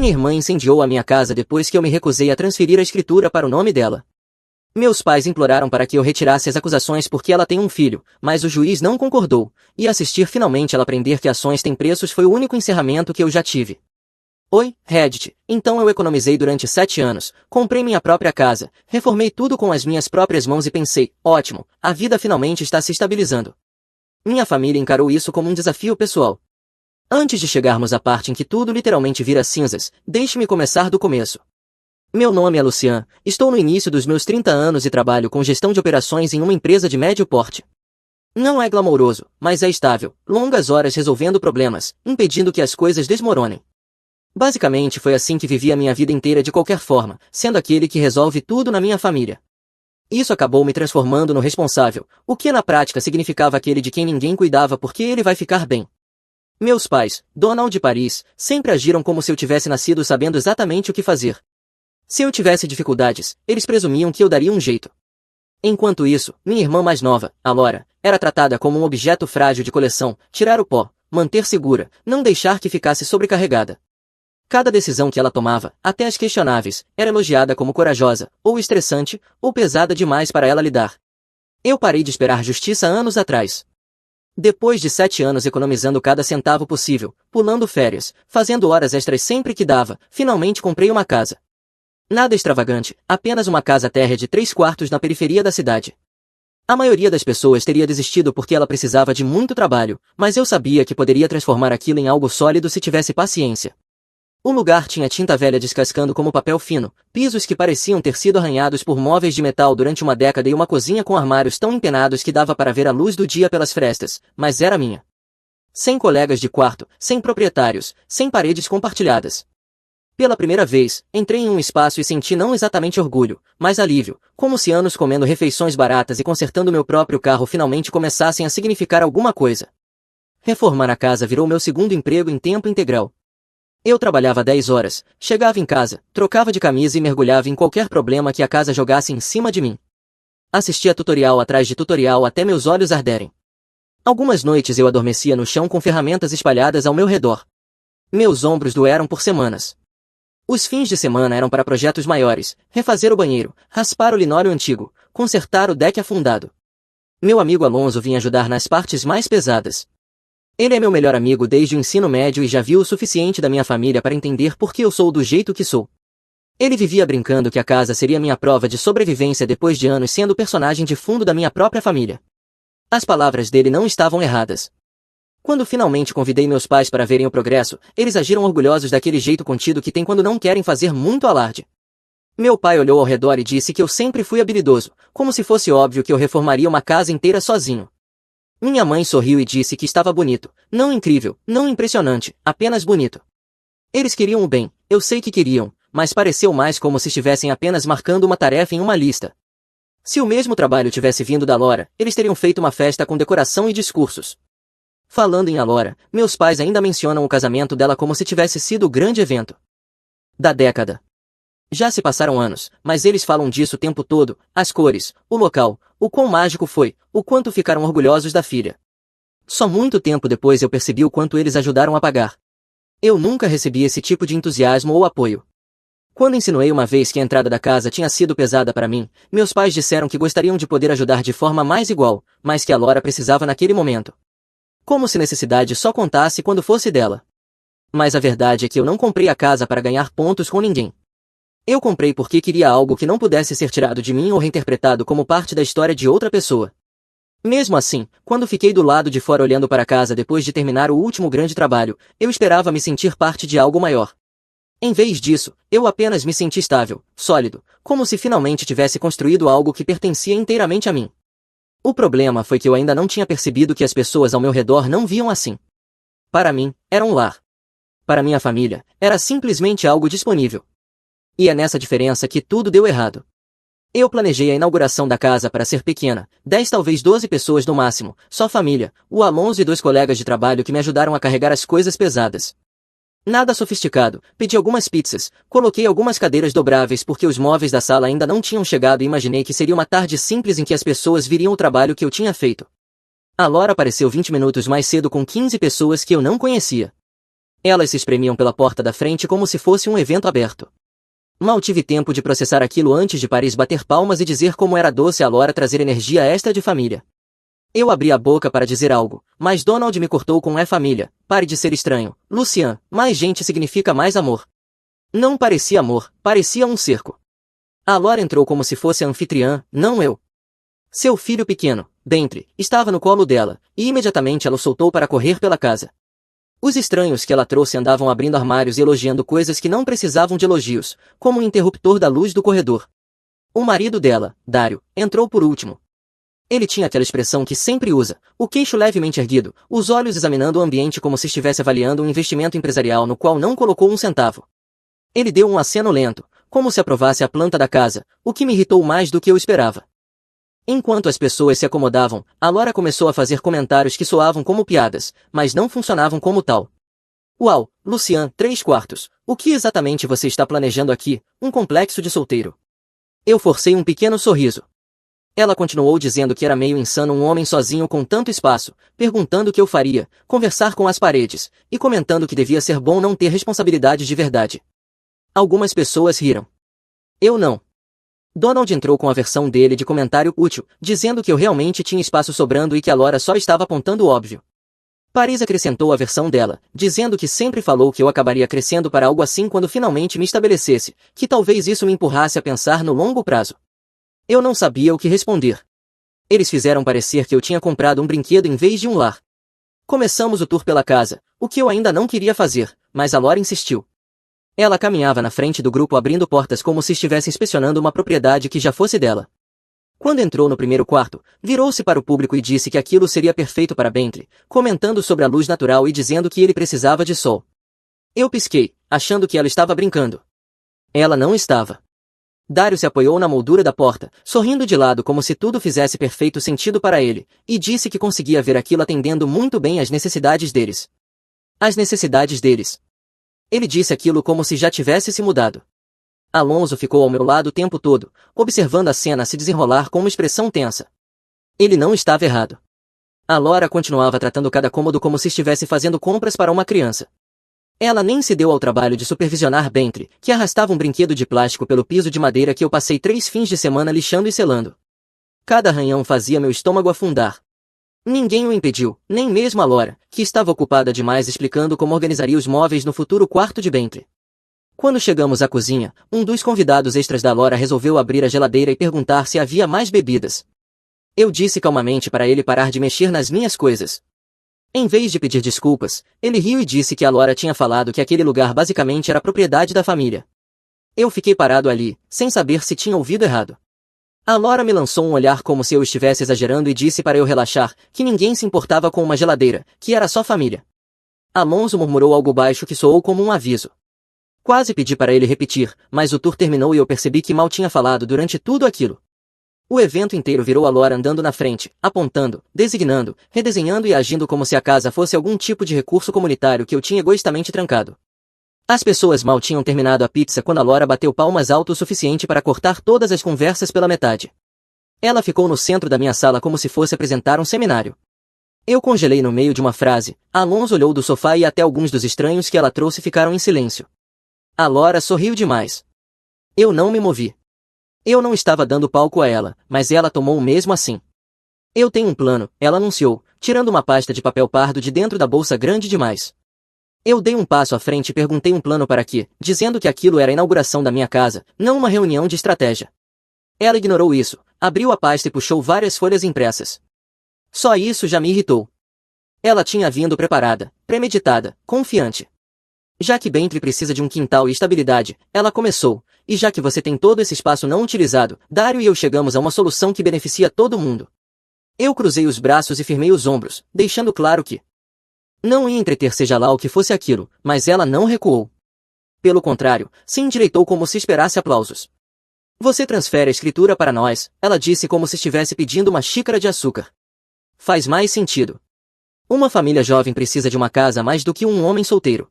Minha irmã incendiou a minha casa depois que eu me recusei a transferir a escritura para o nome dela. Meus pais imploraram para que eu retirasse as acusações porque ela tem um filho, mas o juiz não concordou, e assistir finalmente ela aprender que ações têm preços foi o único encerramento que eu já tive. Oi, Reddit. Então eu economizei durante 7 anos, comprei minha própria casa, reformei tudo com as minhas próprias mãos e pensei, ótimo, a vida finalmente está se estabilizando. Minha família encarou isso como um desafio pessoal. Antes de chegarmos à parte em que tudo literalmente vira cinzas, deixe-me começar do começo. Meu nome é Lucian, estou no início dos meus 30 anos e trabalho com gestão de operações em uma empresa de médio porte. Não é glamouroso, mas é estável, longas horas resolvendo problemas, impedindo que as coisas desmoronem. Basicamente foi assim que vivi a minha vida inteira de qualquer forma, sendo aquele que resolve tudo na minha família. Isso acabou me transformando no responsável, o que na prática significava aquele de quem ninguém cuidava porque ele vai ficar bem. Meus pais, Donald e Paris, sempre agiram como se eu tivesse nascido sabendo exatamente o que fazer. Se eu tivesse dificuldades, eles presumiam que eu daria um jeito. Enquanto isso, minha irmã mais nova, a Laura, era tratada como um objeto frágil de coleção, tirar o pó, manter segura, não deixar que ficasse sobrecarregada. Cada decisão que ela tomava, até as questionáveis, era elogiada como corajosa, ou estressante, ou pesada demais para ela lidar. Eu parei de esperar justiça anos atrás. Depois de 7 anos economizando cada centavo possível, pulando férias, fazendo horas extras sempre que dava, finalmente comprei uma casa. Nada extravagante, apenas uma casa térrea de 3/4 na periferia da cidade. A maioria das pessoas teria desistido porque ela precisava de muito trabalho, mas eu sabia que poderia transformar aquilo em algo sólido se tivesse paciência. O lugar tinha tinta velha descascando como papel fino, pisos que pareciam ter sido arranhados por móveis de metal durante uma década e uma cozinha com armários tão empenados que dava para ver a luz do dia pelas frestas, mas era minha. Sem colegas de quarto, sem proprietários, sem paredes compartilhadas. Pela primeira vez, entrei em um espaço e senti não exatamente orgulho, mas alívio, como se anos comendo refeições baratas e consertando meu próprio carro finalmente começassem a significar alguma coisa. Reformar a casa virou meu segundo emprego em tempo integral. Eu trabalhava 10 horas, chegava em casa, trocava de camisa e mergulhava em qualquer problema que a casa jogasse em cima de mim. Assistia tutorial atrás de tutorial até meus olhos arderem. Algumas noites eu adormecia no chão com ferramentas espalhadas ao meu redor. Meus ombros doeram por semanas. Os fins de semana eram para projetos maiores, refazer o banheiro, raspar o linóleo antigo, consertar o deck afundado. Meu amigo Alonso vinha ajudar nas partes mais pesadas. Ele é meu melhor amigo desde o ensino médio e já viu o suficiente da minha família para entender por que eu sou do jeito que sou. Ele vivia brincando que a casa seria minha prova de sobrevivência depois de anos sendo o personagem de fundo da minha própria família. As palavras dele não estavam erradas. Quando finalmente convidei meus pais para verem o progresso, eles agiram orgulhosos daquele jeito contido que tem quando não querem fazer muito alarde. Meu pai olhou ao redor e disse que eu sempre fui habilidoso, como se fosse óbvio que eu reformaria uma casa inteira sozinho. Minha mãe sorriu e disse que estava bonito, não incrível, não impressionante, apenas bonito. Eles queriam o bem, eu sei que queriam, mas pareceu mais como se estivessem apenas marcando uma tarefa em uma lista. Se o mesmo trabalho tivesse vindo da Laura, eles teriam feito uma festa com decoração e discursos. Falando em Laura, meus pais ainda mencionam o casamento dela como se tivesse sido o grande evento da década. Já se passaram anos, mas eles falam disso o tempo todo, as cores, o local, o quão mágico foi, o quanto ficaram orgulhosos da filha. Só muito tempo depois eu percebi o quanto eles ajudaram a pagar. Eu nunca recebi esse tipo de entusiasmo ou apoio. Quando insinuei uma vez que a entrada da casa tinha sido pesada para mim, meus pais disseram que gostariam de poder ajudar de forma mais igual, mas que a Laura precisava naquele momento. Como se necessidade só contasse quando fosse dela. Mas a verdade é que eu não comprei a casa para ganhar pontos com ninguém. Eu comprei porque queria algo que não pudesse ser tirado de mim ou reinterpretado como parte da história de outra pessoa. Mesmo assim, quando fiquei do lado de fora olhando para a casa depois de terminar o último grande trabalho, eu esperava me sentir parte de algo maior. Em vez disso, eu apenas me senti estável, sólido, como se finalmente tivesse construído algo que pertencia inteiramente a mim. O problema foi que eu ainda não tinha percebido que as pessoas ao meu redor não viam assim. Para mim, era um lar. Para minha família, era simplesmente algo disponível. E é nessa diferença que tudo deu errado. Eu planejei a inauguração da casa para ser pequena, 10 talvez 12 pessoas no máximo, só família, o Alonso e 2 colegas de trabalho que me ajudaram a carregar as coisas pesadas. Nada sofisticado, pedi algumas pizzas, coloquei algumas cadeiras dobráveis porque os móveis da sala ainda não tinham chegado e imaginei que seria uma tarde simples em que as pessoas viriam o trabalho que eu tinha feito. A Laura apareceu 20 minutos mais cedo com 15 pessoas que eu não conhecia. Elas se espremiam pela porta da frente como se fosse um evento aberto. Mal tive tempo de processar aquilo antes de Paris bater palmas e dizer como era doce a Laura trazer energia extra de família. Eu abri a boca para dizer algo, mas Donald me cortou com "é família, pare de ser estranho, Lucian, mais gente significa mais amor." Não parecia amor, parecia um cerco. A Laura entrou como se fosse a anfitriã, não eu. Seu filho pequeno, Bentley, estava no colo dela, e imediatamente ela o soltou para correr pela casa. Os estranhos que ela trouxe andavam abrindo armários e elogiando coisas que não precisavam de elogios, como o interruptor da luz do corredor. O marido dela, Dario, entrou por último. Ele tinha aquela expressão que sempre usa, o queixo levemente erguido, os olhos examinando o ambiente como se estivesse avaliando um investimento empresarial no qual não colocou um centavo. Ele deu um aceno lento, como se aprovasse a planta da casa, o que me irritou mais do que eu esperava. Enquanto as pessoas se acomodavam, a Laura começou a fazer comentários que soavam como piadas, mas não funcionavam como tal. "Uau, Lucian, 3/4, o que exatamente você está planejando aqui? Um complexo de solteiro?" Eu forcei um pequeno sorriso. Ela continuou dizendo que era meio insano um homem sozinho com tanto espaço, perguntando o que eu faria, conversar com as paredes, e comentando que devia ser bom não ter responsabilidades de verdade. Algumas pessoas riram. Eu não. Donald entrou com a versão dele de comentário útil, dizendo que eu realmente tinha espaço sobrando e que a Laura só estava apontando o óbvio. Paris acrescentou a versão dela, dizendo que sempre falou que eu acabaria crescendo para algo assim quando finalmente me estabelecesse, que talvez isso me empurrasse a pensar no longo prazo. Eu não sabia o que responder. Eles fizeram parecer que eu tinha comprado um brinquedo em vez de um lar. Começamos o tour pela casa, o que eu ainda não queria fazer, mas a Laura insistiu. Ela caminhava na frente do grupo abrindo portas como se estivesse inspecionando uma propriedade que já fosse dela. Quando entrou no primeiro quarto, virou-se para o público e disse que aquilo seria perfeito para Bentley, comentando sobre a luz natural e dizendo que ele precisava de sol. Eu pisquei, achando que ela estava brincando. Ela não estava. Dario se apoiou na moldura da porta, sorrindo de lado como se tudo fizesse perfeito sentido para ele, e disse que conseguia ver aquilo atendendo muito bem às necessidades deles. As necessidades deles. Ele disse aquilo como se já tivesse se mudado. Alonso ficou ao meu lado o tempo todo, observando a cena se desenrolar com uma expressão tensa. Ele não estava errado. A Laura continuava tratando cada cômodo como se estivesse fazendo compras para uma criança. Ela nem se deu ao trabalho de supervisionar Bentley, que arrastava um brinquedo de plástico pelo piso de madeira que eu passei 3 fins de semana lixando e selando. Cada arranhão fazia meu estômago afundar. Ninguém o impediu, nem mesmo a Laura, que estava ocupada demais explicando como organizaria os móveis no futuro quarto de Bentley. Quando chegamos à cozinha, um dos convidados extras da Laura resolveu abrir a geladeira e perguntar se havia mais bebidas. Eu disse calmamente para ele parar de mexer nas minhas coisas. Em vez de pedir desculpas, ele riu e disse que a Laura tinha falado que aquele lugar basicamente era propriedade da família. Eu fiquei parado ali, sem saber se tinha ouvido errado. A Laura me lançou um olhar como se eu estivesse exagerando e disse para eu relaxar, que ninguém se importava com uma geladeira, que era só família. Alonso murmurou algo baixo que soou como um aviso. Quase pedi para ele repetir, mas o tour terminou e eu percebi que mal tinha falado durante tudo aquilo. O evento inteiro virou a Laura andando na frente, apontando, designando, redesenhando e agindo como se a casa fosse algum tipo de recurso comunitário que eu tinha egoistamente trancado. As pessoas mal tinham terminado a pizza quando a Laura bateu palmas alto o suficiente para cortar todas as conversas pela metade. Ela ficou no centro da minha sala como se fosse apresentar um seminário. Eu congelei no meio de uma frase, Alonso olhou do sofá e até alguns dos estranhos que ela trouxe ficaram em silêncio. A Laura sorriu demais. Eu não me movi. Eu não estava dando palco a ela, mas ela tomou mesmo assim. Eu tenho um plano, ela anunciou, tirando uma pasta de papel pardo de dentro da bolsa grande demais. Eu dei um passo à frente e perguntei um plano para quê, dizendo que aquilo era a inauguração da minha casa, não uma reunião de estratégia. Ela ignorou isso, abriu a pasta e puxou várias folhas impressas. Só isso já me irritou. Ela tinha vindo preparada, premeditada, confiante. Já que Bentley precisa de um quintal e estabilidade, ela começou, e já que você tem todo esse espaço não utilizado, Dario e eu chegamos a uma solução que beneficia todo mundo. Eu cruzei os braços e firmei os ombros, deixando claro que não ia entreter seja lá o que fosse aquilo, mas ela não recuou. Pelo contrário, se endireitou como se esperasse aplausos. Você transfere a escritura para nós, ela disse como se estivesse pedindo uma xícara de açúcar. Faz mais sentido. Uma família jovem precisa de uma casa mais do que um homem solteiro.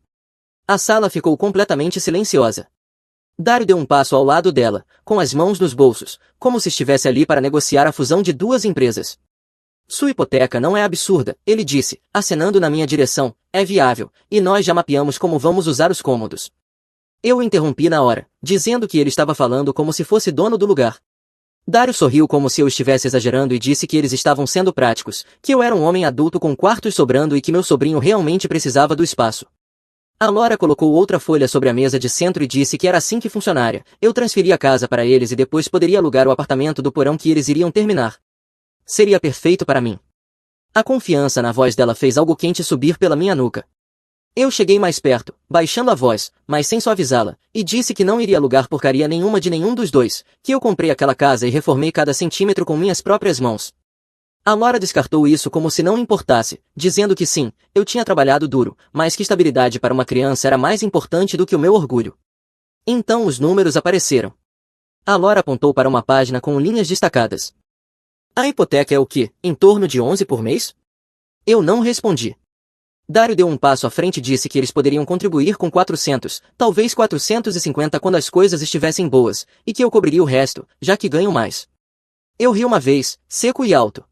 A sala ficou completamente silenciosa. Dario deu um passo ao lado dela, com as mãos nos bolsos, como se estivesse ali para negociar a fusão de duas empresas. Sua hipoteca não é absurda, ele disse, acenando na minha direção, é viável, e nós já mapeamos como vamos usar os cômodos. Eu o interrompi na hora, dizendo que ele estava falando como se fosse dono do lugar. Dário sorriu como se eu estivesse exagerando e disse que eles estavam sendo práticos, que eu era um homem adulto com quartos sobrando e que meu sobrinho realmente precisava do espaço. A Laura colocou outra folha sobre a mesa de centro e disse que era assim que funcionaria. Eu transferia a casa para eles e depois poderia alugar o apartamento do porão que eles iriam terminar. Seria perfeito para mim. A confiança na voz dela fez algo quente subir pela minha nuca. Eu cheguei mais perto, baixando a voz, mas sem suavizá-la, e disse que não iria alugar porcaria nenhuma de nenhum dos dois, que eu comprei aquela casa e reformei cada centímetro com minhas próprias mãos. A Laura descartou isso como se não importasse, dizendo que sim, eu tinha trabalhado duro, mas que estabilidade para uma criança era mais importante do que o meu orgulho. Então os números apareceram. A Laura apontou para uma página com linhas destacadas. A hipoteca é o quê? Em torno de 11 por mês? Eu não respondi. Dário deu um passo à frente e disse que eles poderiam contribuir com 400, talvez 450 quando as coisas estivessem boas, e que eu cobriria o resto, já que ganho mais. Eu ri uma vez, seco e alto.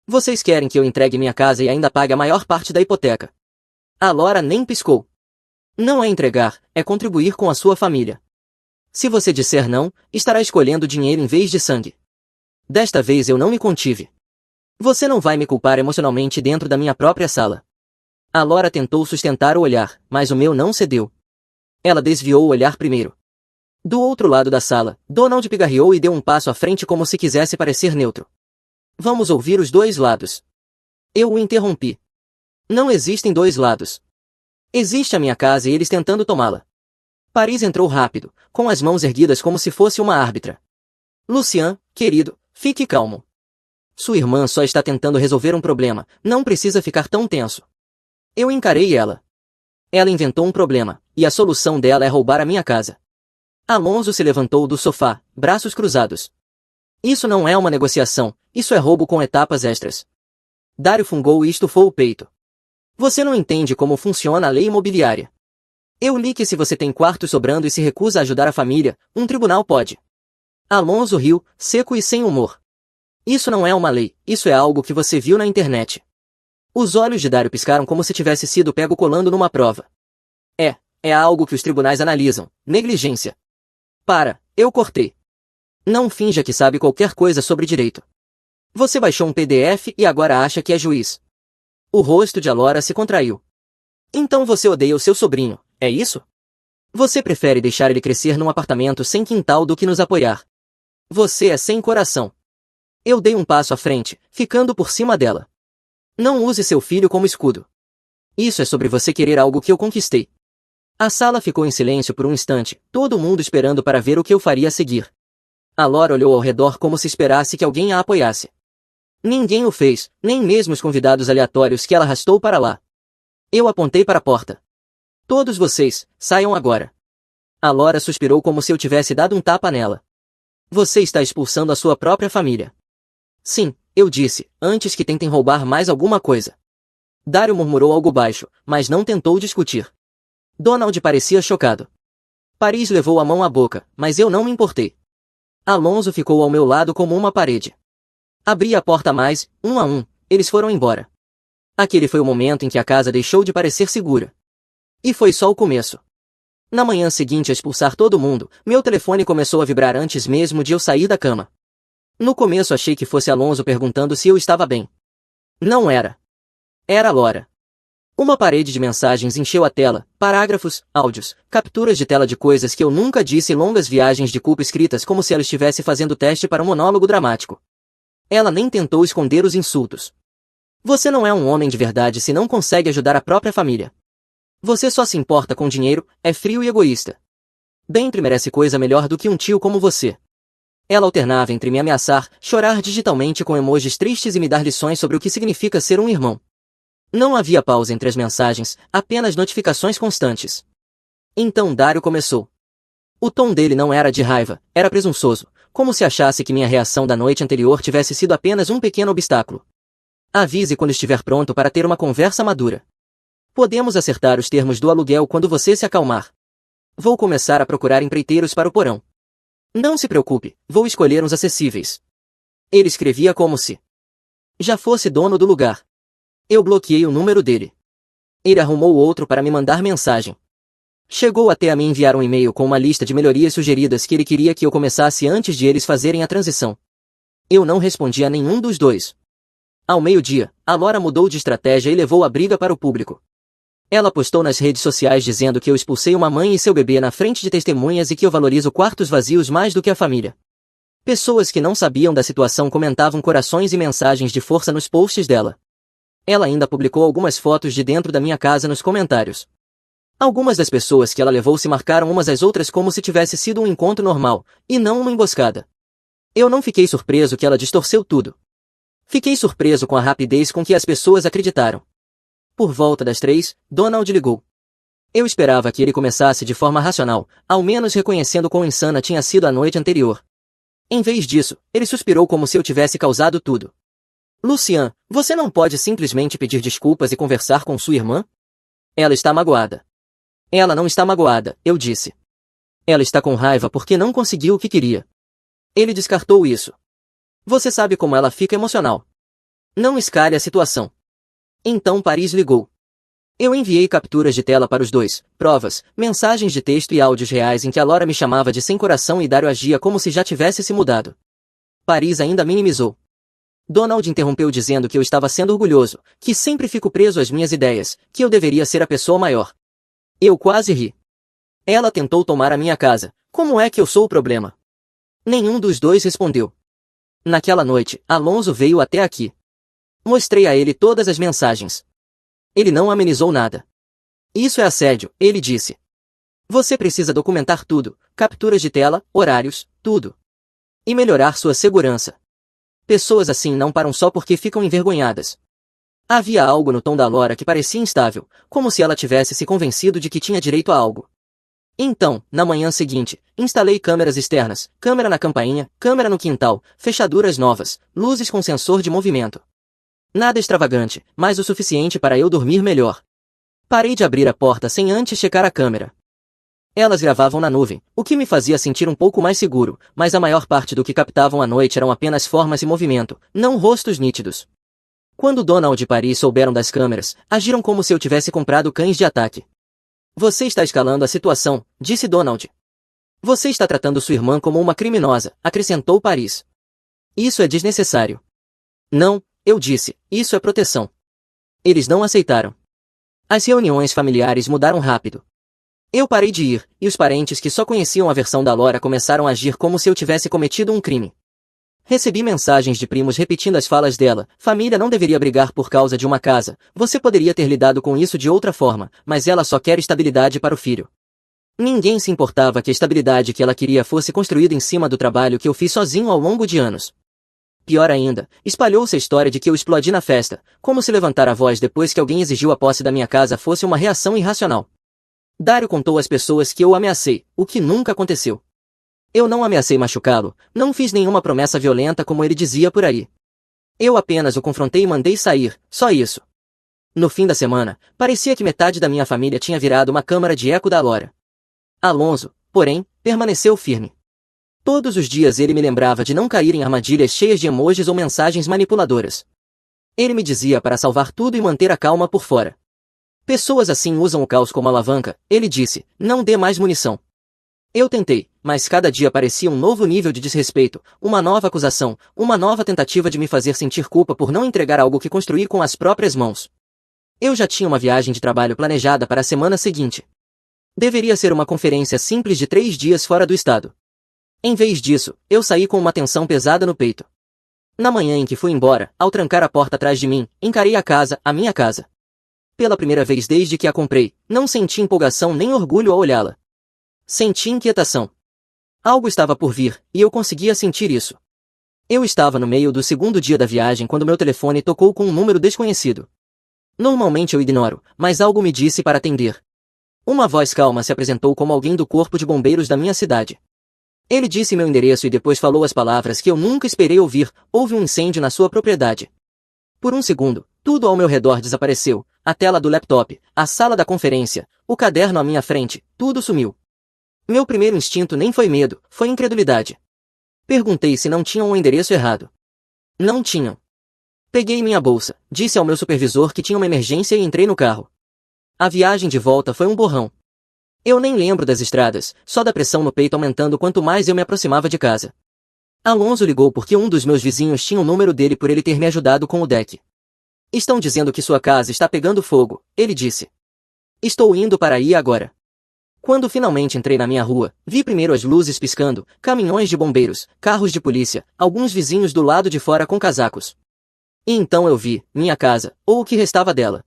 Vocês querem que eu entregue minha casa e ainda pague a maior parte da hipoteca? A Laura nem piscou. Não é entregar, é contribuir com a sua família. Se você disser não, estará escolhendo dinheiro em vez de sangue. Desta vez eu não me contive. Você não vai me culpar emocionalmente dentro da minha própria sala. A Laura tentou sustentar o olhar, mas o meu não cedeu. Ela desviou o olhar primeiro. Do outro lado da sala, Donald pigarreou e deu um passo à frente como se quisesse parecer neutro. Vamos ouvir os dois lados. Eu o interrompi. Não existem dois lados. Existe a minha casa e eles tentando tomá-la. Paris entrou rápido, com as mãos erguidas como se fosse uma árbitra. Lucian, querido, fique calmo. Sua irmã só está tentando resolver um problema, não precisa ficar tão tenso. Eu encarei ela. Ela inventou um problema, e a solução dela é roubar a minha casa. Alonso se levantou do sofá, braços cruzados. Isso não é uma negociação, isso é roubo com etapas extras. Dário fungou e estufou o peito. Você não entende como funciona a lei imobiliária. Eu li que se você tem quartos sobrando e se recusa a ajudar a família, um tribunal pode. Alonso riu, seco e sem humor. Isso não é uma lei, isso é algo que você viu na internet. Os olhos de Dário piscaram como se tivesse sido pego colando numa prova. É algo que os tribunais analisam, negligência. Eu cortei. Não finja que sabe qualquer coisa sobre direito. Você baixou um PDF e agora acha que é juiz. O rosto de Alora se contraiu. Então você odeia o seu sobrinho, é isso? Você prefere deixar ele crescer num apartamento sem quintal do que nos apoiar. Você é sem coração. Eu dei um passo à frente, ficando por cima dela. Não use seu filho como escudo. Isso é sobre você querer algo que eu conquistei. A sala ficou em silêncio por um instante, todo mundo esperando para ver o que eu faria a seguir. A Laura olhou ao redor como se esperasse que alguém a apoiasse. Ninguém o fez, nem mesmo os convidados aleatórios que ela arrastou para lá. Eu apontei para a porta. Todos vocês, saiam agora. A Laura suspirou como se eu tivesse dado um tapa nela. Você está expulsando a sua própria família. Sim, eu disse, antes que tentem roubar mais alguma coisa. Dário murmurou algo baixo, mas não tentou discutir. Donald parecia chocado. Paris levou a mão à boca, mas eu não me importei. Alonso ficou ao meu lado como uma parede. Abri a porta mais, um a um, eles foram embora. Aquele foi o momento em que a casa deixou de parecer segura. E foi só o começo. Na manhã seguinte a expulsar todo mundo, meu telefone começou a vibrar antes mesmo de eu sair da cama. No começo achei que fosse Alonso perguntando se eu estava bem. Não era. Era Laura. Uma parede de mensagens encheu a tela, parágrafos, áudios, capturas de tela de coisas que eu nunca disse e longas viagens de culpa escritas como se ela estivesse fazendo teste para um monólogo dramático. Ela nem tentou esconder os insultos. Você não é um homem de verdade se não consegue ajudar a própria família. Você só se importa com dinheiro, é frio e egoísta. Dentro merece coisa melhor do que um tio como você. Ela alternava entre me ameaçar, chorar digitalmente com emojis tristes e me dar lições sobre o que significa ser um irmão. Não havia pausa entre as mensagens, apenas notificações constantes. Então Dário começou. O tom dele não era de raiva, era presunçoso, como se achasse que minha reação da noite anterior tivesse sido apenas um pequeno obstáculo. Avise quando estiver pronto para ter uma conversa madura. Podemos acertar os termos do aluguel quando você se acalmar. Vou começar a procurar empreiteiros para o porão. Não se preocupe, vou escolher uns acessíveis. Ele escrevia como se Já fosse dono do lugar. Eu bloqueei o número dele. Ele arrumou outro para me mandar mensagem. Chegou até a me enviar um e-mail com uma lista de melhorias sugeridas que ele queria que eu começasse antes de eles fazerem a transição. Eu não respondi a nenhum dos dois. Ao meio-dia, a Laura mudou de estratégia e levou a briga para o público. Ela postou nas redes sociais dizendo que eu expulsei uma mãe e seu bebê na frente de testemunhas e que eu valorizo quartos vazios mais do que a família. Pessoas que não sabiam da situação comentavam corações e mensagens de força nos posts dela. Ela ainda publicou algumas fotos de dentro da minha casa nos comentários. Algumas das pessoas que ela levou se marcaram umas às outras como se tivesse sido um encontro normal, e não uma emboscada. Eu não fiquei surpreso que ela distorceu tudo. Fiquei surpreso com a rapidez com que as pessoas acreditaram. Por volta das 3, Donald ligou. Eu esperava que ele começasse de forma racional, ao menos reconhecendo quão insana tinha sido a noite anterior. Em vez disso, ele suspirou como se eu tivesse causado tudo. Lucian, você não pode simplesmente pedir desculpas e conversar com sua irmã? Ela está magoada. Ela não está magoada, eu disse. Ela está com raiva porque não conseguiu o que queria. Ele descartou isso. Você sabe como ela fica emocional. Não escale a situação. Então Paris ligou. Eu enviei capturas de tela para os dois, provas, mensagens de texto e áudios reais em que a Laura me chamava de sem coração e Dario agia como se já tivesse se mudado. Paris ainda minimizou. Donald interrompeu dizendo que eu estava sendo orgulhoso, que sempre fico preso às minhas ideias, que eu deveria ser a pessoa maior. Eu quase ri. Ela tentou tomar a minha casa. Como é que eu sou o problema? Nenhum dos dois respondeu. Naquela noite, Alonso veio até aqui. Mostrei a ele todas as mensagens. Ele não amenizou nada. Isso é assédio, ele disse. Você precisa documentar tudo, capturas de tela, horários, tudo. E melhorar sua segurança. Pessoas assim não param só porque ficam envergonhadas. Havia algo no tom da Laura que parecia instável, como se ela tivesse se convencido de que tinha direito a algo. Então, na manhã seguinte, instalei câmeras externas, câmera na campainha, câmera no quintal, fechaduras novas, luzes com sensor de movimento. Nada extravagante, mas o suficiente para eu dormir melhor. Parei de abrir a porta sem antes checar a câmera. Elas gravavam na nuvem, o que me fazia sentir um pouco mais seguro, mas a maior parte do que captavam à noite eram apenas formas e movimento, não rostos nítidos. Quando Donald e Paris souberam das câmeras, agiram como se eu tivesse comprado cães de ataque. Você está escalando a situação, disse Donald. Você está tratando sua irmã como uma criminosa, acrescentou Paris. Isso é desnecessário. Não, eu disse, isso é proteção. Eles não aceitaram. As reuniões familiares mudaram rápido. Eu parei de ir, e os parentes que só conheciam a versão da Laura começaram a agir como se eu tivesse cometido um crime. Recebi mensagens de primos repetindo as falas dela, família não deveria brigar por causa de uma casa, você poderia ter lidado com isso de outra forma, mas ela só quer estabilidade para o filho. Ninguém se importava que a estabilidade que ela queria fosse construída em cima do trabalho que eu fiz sozinho ao longo de anos. Pior ainda, espalhou-se a história de que eu explodi na festa, como se levantar a voz depois que alguém exigiu a posse da minha casa fosse uma reação irracional. Dario contou às pessoas que eu o ameacei, o que nunca aconteceu. Eu não ameacei machucá-lo, não fiz nenhuma promessa violenta como ele dizia por aí. Eu apenas o confrontei e mandei sair, só isso. No fim da semana, parecia que metade da minha família tinha virado uma câmara de eco da Laura. Alonso, porém, permaneceu firme. Todos os dias ele me lembrava de não cair em armadilhas cheias de emojis ou mensagens manipuladoras. Ele me dizia para salvar tudo e manter a calma por fora. Pessoas assim usam o caos como alavanca, ele disse, não dê mais munição. Eu tentei, mas cada dia parecia um novo nível de desrespeito, uma nova acusação, uma nova tentativa de me fazer sentir culpa por não entregar algo que construí com as próprias mãos. Eu já tinha uma viagem de trabalho planejada para a semana seguinte. Deveria ser uma conferência simples de 3 dias fora do estado. Em vez disso, eu saí com uma tensão pesada no peito. Na manhã em que fui embora, ao trancar a porta atrás de mim, encarei a casa, a minha casa. Pela primeira vez desde que a comprei, não senti empolgação nem orgulho ao olhá-la. Senti inquietação. Algo estava por vir, e eu conseguia sentir isso. Eu estava no meio do segundo dia da viagem quando meu telefone tocou com um número desconhecido. Normalmente eu ignoro, mas algo me disse para atender. Uma voz calma se apresentou como alguém do corpo de bombeiros da minha cidade. Ele disse meu endereço e depois falou as palavras que eu nunca esperei ouvir, houve um incêndio na sua propriedade. Por um segundo, tudo ao meu redor desapareceu, a tela do laptop, a sala da conferência, o caderno à minha frente, tudo sumiu. Meu primeiro instinto nem foi medo, foi incredulidade. Perguntei se não tinham o endereço errado. Não tinham. Peguei minha bolsa, disse ao meu supervisor que tinha uma emergência e entrei no carro. A viagem de volta foi um borrão. Eu nem lembro das estradas, só da pressão no peito aumentando quanto mais eu me aproximava de casa. Alonso ligou porque um dos meus vizinhos tinha o número dele por ele ter me ajudado com o deck. Estão dizendo que sua casa está pegando fogo, ele disse. Estou indo para aí agora. Quando finalmente entrei na minha rua, vi primeiro as luzes piscando, caminhões de bombeiros, carros de polícia, alguns vizinhos do lado de fora com casacos. E então eu vi, minha casa, ou o que restava dela.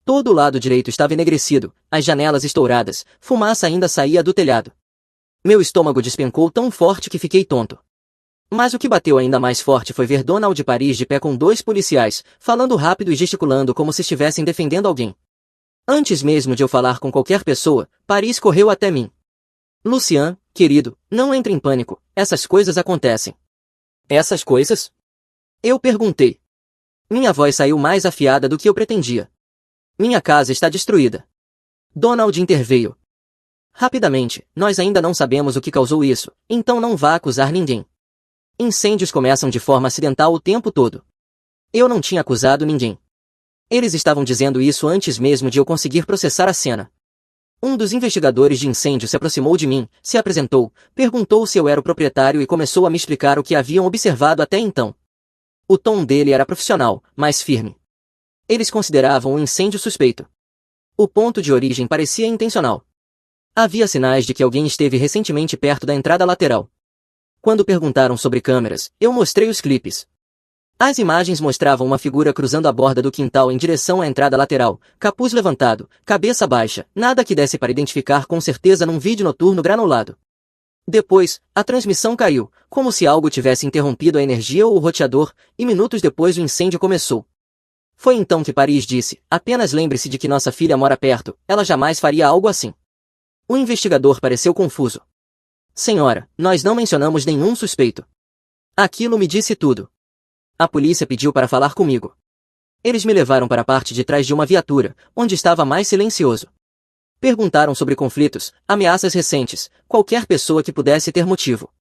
Todo o lado direito estava enegrecido, as janelas estouradas, fumaça ainda saía do telhado. Meu estômago despencou tão forte que fiquei tonto. Mas o que bateu ainda mais forte foi ver Donald Paris de pé com dois policiais, falando rápido e gesticulando como se estivessem defendendo alguém. Antes mesmo de eu falar com qualquer pessoa, Paris correu até mim. Lucien, querido, não entre em pânico, essas coisas acontecem. Essas coisas? Eu perguntei. Minha voz saiu mais afiada do que eu pretendia. Minha casa está destruída. Donald interveio. Rapidamente, nós ainda não sabemos o que causou isso, então não vá acusar ninguém. Incêndios começam de forma acidental o tempo todo. Eu não tinha acusado ninguém. Eles estavam dizendo isso antes mesmo de eu conseguir processar a cena. Um dos investigadores de incêndio se aproximou de mim, se apresentou, perguntou se eu era o proprietário e começou a me explicar o que haviam observado até então. O tom dele era profissional, mas firme. Eles consideravam o incêndio suspeito. O ponto de origem parecia intencional. Havia sinais de que alguém esteve recentemente perto da entrada lateral. Quando perguntaram sobre câmeras, eu mostrei os clipes. As imagens mostravam uma figura cruzando a borda do quintal em direção à entrada lateral, capuz levantado, cabeça baixa, nada que desse para identificar com certeza num vídeo noturno granulado. Depois, a transmissão caiu, como se algo tivesse interrompido a energia ou o roteador, e minutos depois o incêndio começou. Foi então que Paris disse, apenas lembre-se de que nossa filha mora perto, ela jamais faria algo assim. O investigador pareceu confuso. Senhora, nós não mencionamos nenhum suspeito. Aquilo me disse tudo. A polícia pediu para falar comigo. Eles me levaram para a parte de trás de uma viatura, onde estava mais silencioso. Perguntaram sobre conflitos, ameaças recentes, qualquer pessoa que pudesse ter motivo.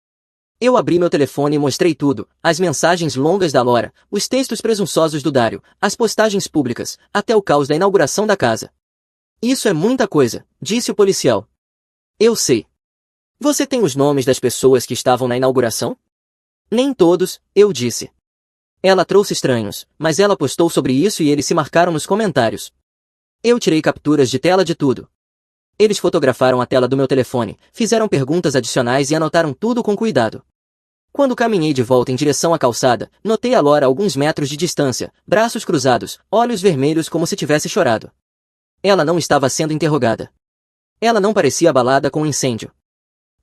Eu abri meu telefone e mostrei tudo, as mensagens longas da Laura, os textos presunçosos do Dário, as postagens públicas, até o caos da inauguração da casa. Isso é muita coisa, disse o policial. Eu sei. Você tem os nomes das pessoas que estavam na inauguração? Nem todos, eu disse. Ela trouxe estranhos, mas ela postou sobre isso e eles se marcaram nos comentários. Eu tirei capturas de tela de tudo. Eles fotografaram a tela do meu telefone, fizeram perguntas adicionais e anotaram tudo com cuidado. Quando caminhei de volta em direção à calçada, notei a Laura a alguns metros de distância, braços cruzados, olhos vermelhos como se tivesse chorado. Ela não estava sendo interrogada. Ela não parecia abalada com o incêndio.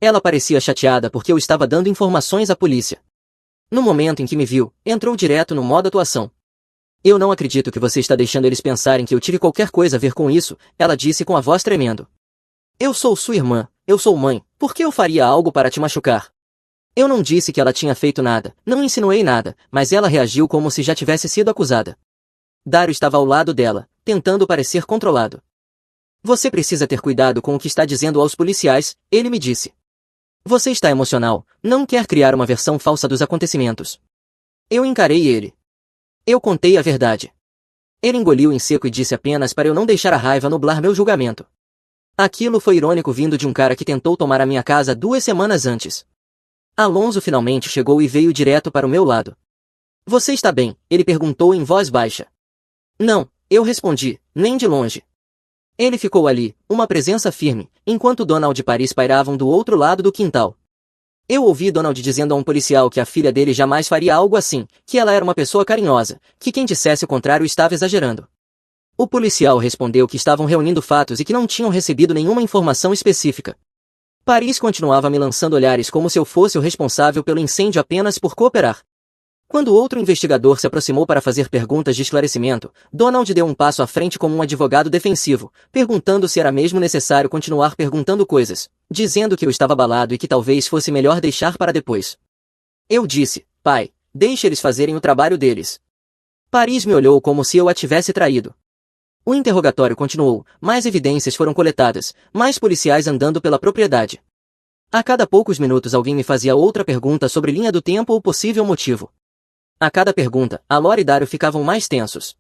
Ela parecia chateada porque eu estava dando informações à polícia. No momento em que me viu, entrou direto no modo atuação. Eu não acredito que você está deixando eles pensarem que eu tive qualquer coisa a ver com isso, ela disse com a voz tremendo. Eu sou sua irmã, eu sou mãe, por que eu faria algo para te machucar? Eu não disse que ela tinha feito nada, não insinuei nada, mas ela reagiu como se já tivesse sido acusada. Dário estava ao lado dela, tentando parecer controlado. Você precisa ter cuidado com o que está dizendo aos policiais, ele me disse. Você está emocional, não quer criar uma versão falsa dos acontecimentos. Eu encarei ele. Eu contei a verdade. Ele engoliu em seco e disse apenas para eu não deixar a raiva nublar meu julgamento. Aquilo foi irônico vindo de um cara que tentou tomar a minha casa 2 semanas antes. Alonso finalmente chegou e veio direto para o meu lado. Você está bem? Ele perguntou em voz baixa. Não, eu respondi, nem de longe. Ele ficou ali, uma presença firme, enquanto Donald e Paris pairavam do outro lado do quintal. Eu ouvi Donald dizendo a um policial que a filha dele jamais faria algo assim, que ela era uma pessoa carinhosa, que quem dissesse o contrário estava exagerando. O policial respondeu que estavam reunindo fatos e que não tinham recebido nenhuma informação específica. Paris continuava me lançando olhares como se eu fosse o responsável pelo incêndio apenas por cooperar. Quando outro investigador se aproximou para fazer perguntas de esclarecimento, Donald deu um passo à frente como um advogado defensivo, perguntando se era mesmo necessário continuar perguntando coisas, dizendo que eu estava abalado e que talvez fosse melhor deixar para depois. Eu disse, pai, deixe eles fazerem o trabalho deles. Paris me olhou como se eu a tivesse traído. O interrogatório continuou, mais evidências foram coletadas, mais policiais andando pela propriedade. A cada poucos minutos alguém me fazia outra pergunta sobre linha do tempo ou possível motivo. A cada pergunta, a Laura e Dario ficavam mais tensos.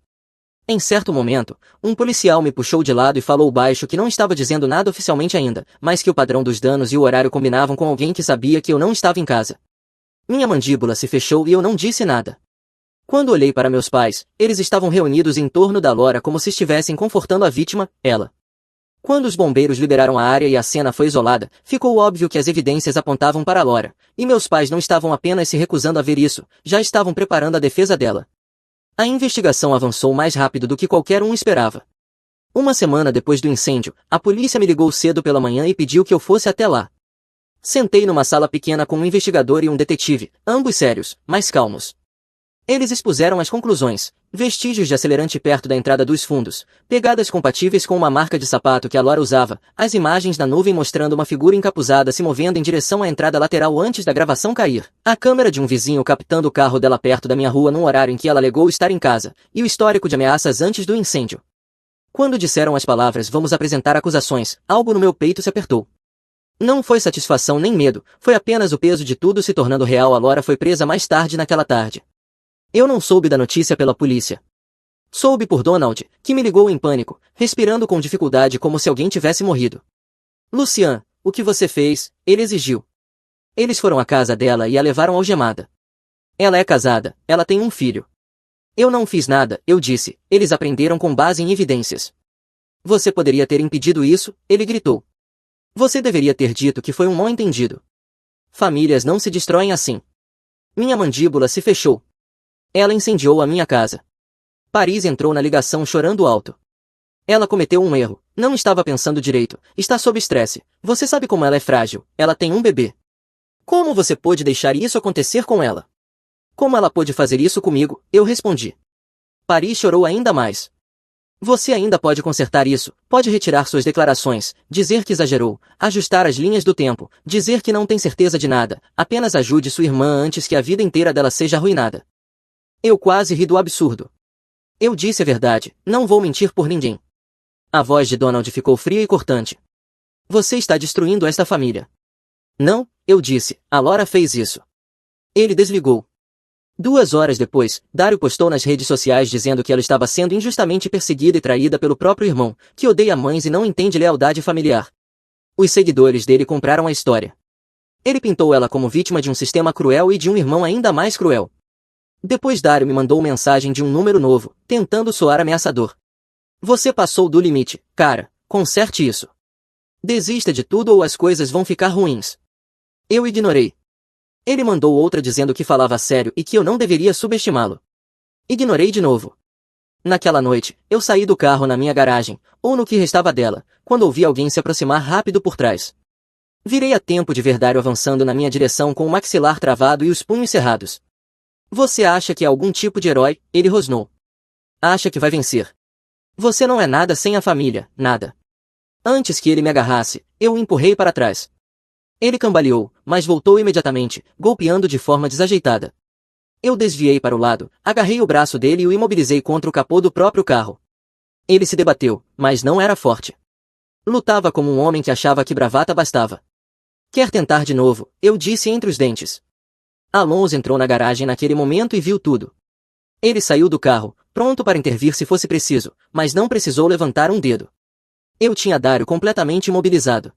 Em certo momento, um policial me puxou de lado e falou baixo que não estava dizendo nada oficialmente ainda, mas que o padrão dos danos e o horário combinavam com alguém que sabia que eu não estava em casa. Minha mandíbula se fechou e eu não disse nada. Quando olhei para meus pais, eles estavam reunidos em torno da Laura como se estivessem confortando a vítima, ela. Quando os bombeiros liberaram a área e a cena foi isolada, ficou óbvio que as evidências apontavam para a Laura, e meus pais não estavam apenas se recusando a ver isso, já estavam preparando a defesa dela. A investigação avançou mais rápido do que qualquer um esperava. Uma semana depois do incêndio, a polícia me ligou cedo pela manhã e pediu que eu fosse até lá. Sentei numa sala pequena com um investigador e um detetive, ambos sérios, mas calmos. Eles expuseram as conclusões: vestígios de acelerante perto da entrada dos fundos, pegadas compatíveis com uma marca de sapato que a Laura usava, as imagens na nuvem mostrando uma figura encapuzada se movendo em direção à entrada lateral antes da gravação cair, a câmera de um vizinho captando o carro dela perto da minha rua num horário em que ela alegou estar em casa, e o histórico de ameaças antes do incêndio. Quando disseram as palavras "vamos apresentar acusações", algo no meu peito se apertou. Não foi satisfação nem medo, foi apenas o peso de tudo se tornando real. A Laura foi presa mais tarde naquela tarde. Eu não soube da notícia pela polícia. Soube por Donald, que me ligou em pânico, respirando com dificuldade como se alguém tivesse morrido. "Lucian, o que você fez?", ele exigiu. Eles foram à casa dela e a levaram algemada. Ela é casada, ela tem um filho. Eu não fiz nada, eu disse, eles aprenderam com base em evidências. "Você poderia ter impedido isso", ele gritou. "Você deveria ter dito que foi um mal-entendido. Famílias não se destroem assim." Minha mandíbula se fechou. Ela incendiou a minha casa. Paris entrou na ligação chorando alto. "Ela cometeu um erro, não estava pensando direito, está sob estresse, você sabe como ela é frágil, ela tem um bebê. Como você pôde deixar isso acontecer com ela?" "Como ela pôde fazer isso comigo?", eu respondi. Paris chorou ainda mais. "Você ainda pode consertar isso, pode retirar suas declarações, dizer que exagerou, ajustar as linhas do tempo, dizer que não tem certeza de nada, apenas ajude sua irmã antes que a vida inteira dela seja arruinada." Eu quase ri do absurdo. Eu disse a verdade, não vou mentir por ninguém. A voz de Donald ficou fria e cortante. "Você está destruindo esta família." "Não", eu disse, "a Laura fez isso." Ele desligou. 2 horas depois, Dario postou nas redes sociais dizendo que ela estava sendo injustamente perseguida e traída pelo próprio irmão, que odeia mães e não entende lealdade familiar. Os seguidores dele compraram a história. Ele pintou ela como vítima de um sistema cruel e de um irmão ainda mais cruel. Depois Dario me mandou mensagem de um número novo, tentando soar ameaçador. "Você passou do limite, cara, conserte isso. Desista de tudo ou as coisas vão ficar ruins." Eu ignorei. Ele mandou outra dizendo que falava sério e que eu não deveria subestimá-lo. Ignorei de novo. Naquela noite, eu saí do carro na minha garagem, ou no que restava dela, quando ouvi alguém se aproximar rápido por trás. Virei a tempo de ver Dario avançando na minha direção com o maxilar travado e os punhos cerrados. "Você acha que é algum tipo de herói?", ele rosnou. "Acha que vai vencer? Você não é nada sem a família, nada." Antes que ele me agarrasse, eu o empurrei para trás. Ele cambaleou, mas voltou imediatamente, golpeando de forma desajeitada. Eu desviei para o lado, agarrei o braço dele e o imobilizei contra o capô do próprio carro. Ele se debateu, mas não era forte. Lutava como um homem que achava que bravata bastava. "Quer tentar de novo?", eu disse entre os dentes. Alonso entrou na garagem naquele momento e viu tudo. Ele saiu do carro, pronto para intervir se fosse preciso, mas não precisou levantar um dedo. Eu tinha Dario completamente imobilizado.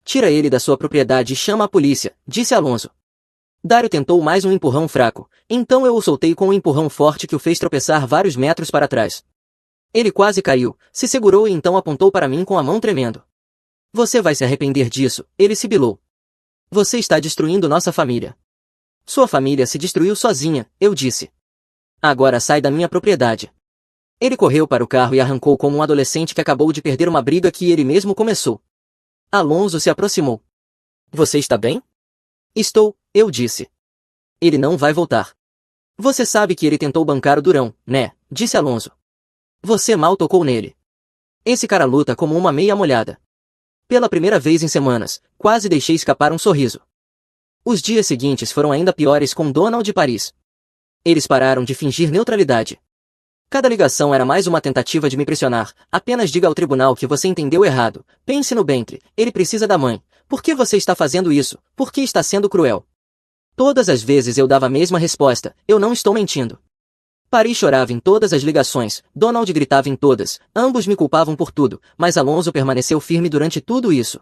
"Tira ele da sua propriedade e chama a polícia", disse Alonso. Dario tentou mais um empurrão fraco, então eu o soltei com um empurrão forte que o fez tropeçar vários metros para trás. Ele quase caiu, se segurou e então apontou para mim com a mão tremendo. "Você vai se arrepender disso", ele sibilou. "Você está destruindo nossa família." "Sua família se destruiu sozinha", eu disse. "Agora sai da minha propriedade." Ele correu para o carro e arrancou como um adolescente que acabou de perder uma briga que ele mesmo começou. Alonso se aproximou. "Você está bem?" "Estou", eu disse. "Ele não vai voltar." "Você sabe que ele tentou bancar o Durão, né?", disse Alonso. "Você mal tocou nele. Esse cara luta como uma meia molhada." Pela primeira vez em semanas, quase deixei escapar um sorriso. Os dias seguintes foram ainda piores com Donald e Paris. Eles pararam de fingir neutralidade. Cada ligação era mais uma tentativa de me pressionar. "Apenas diga ao tribunal que você entendeu errado. Pense no Bentley, ele precisa da mãe. Por que você está fazendo isso? Por que está sendo cruel?" Todas as vezes eu dava a mesma resposta, eu não estou mentindo. Paris chorava em todas as ligações, Donald gritava em todas, ambos me culpavam por tudo, mas Alonso permaneceu firme durante tudo isso.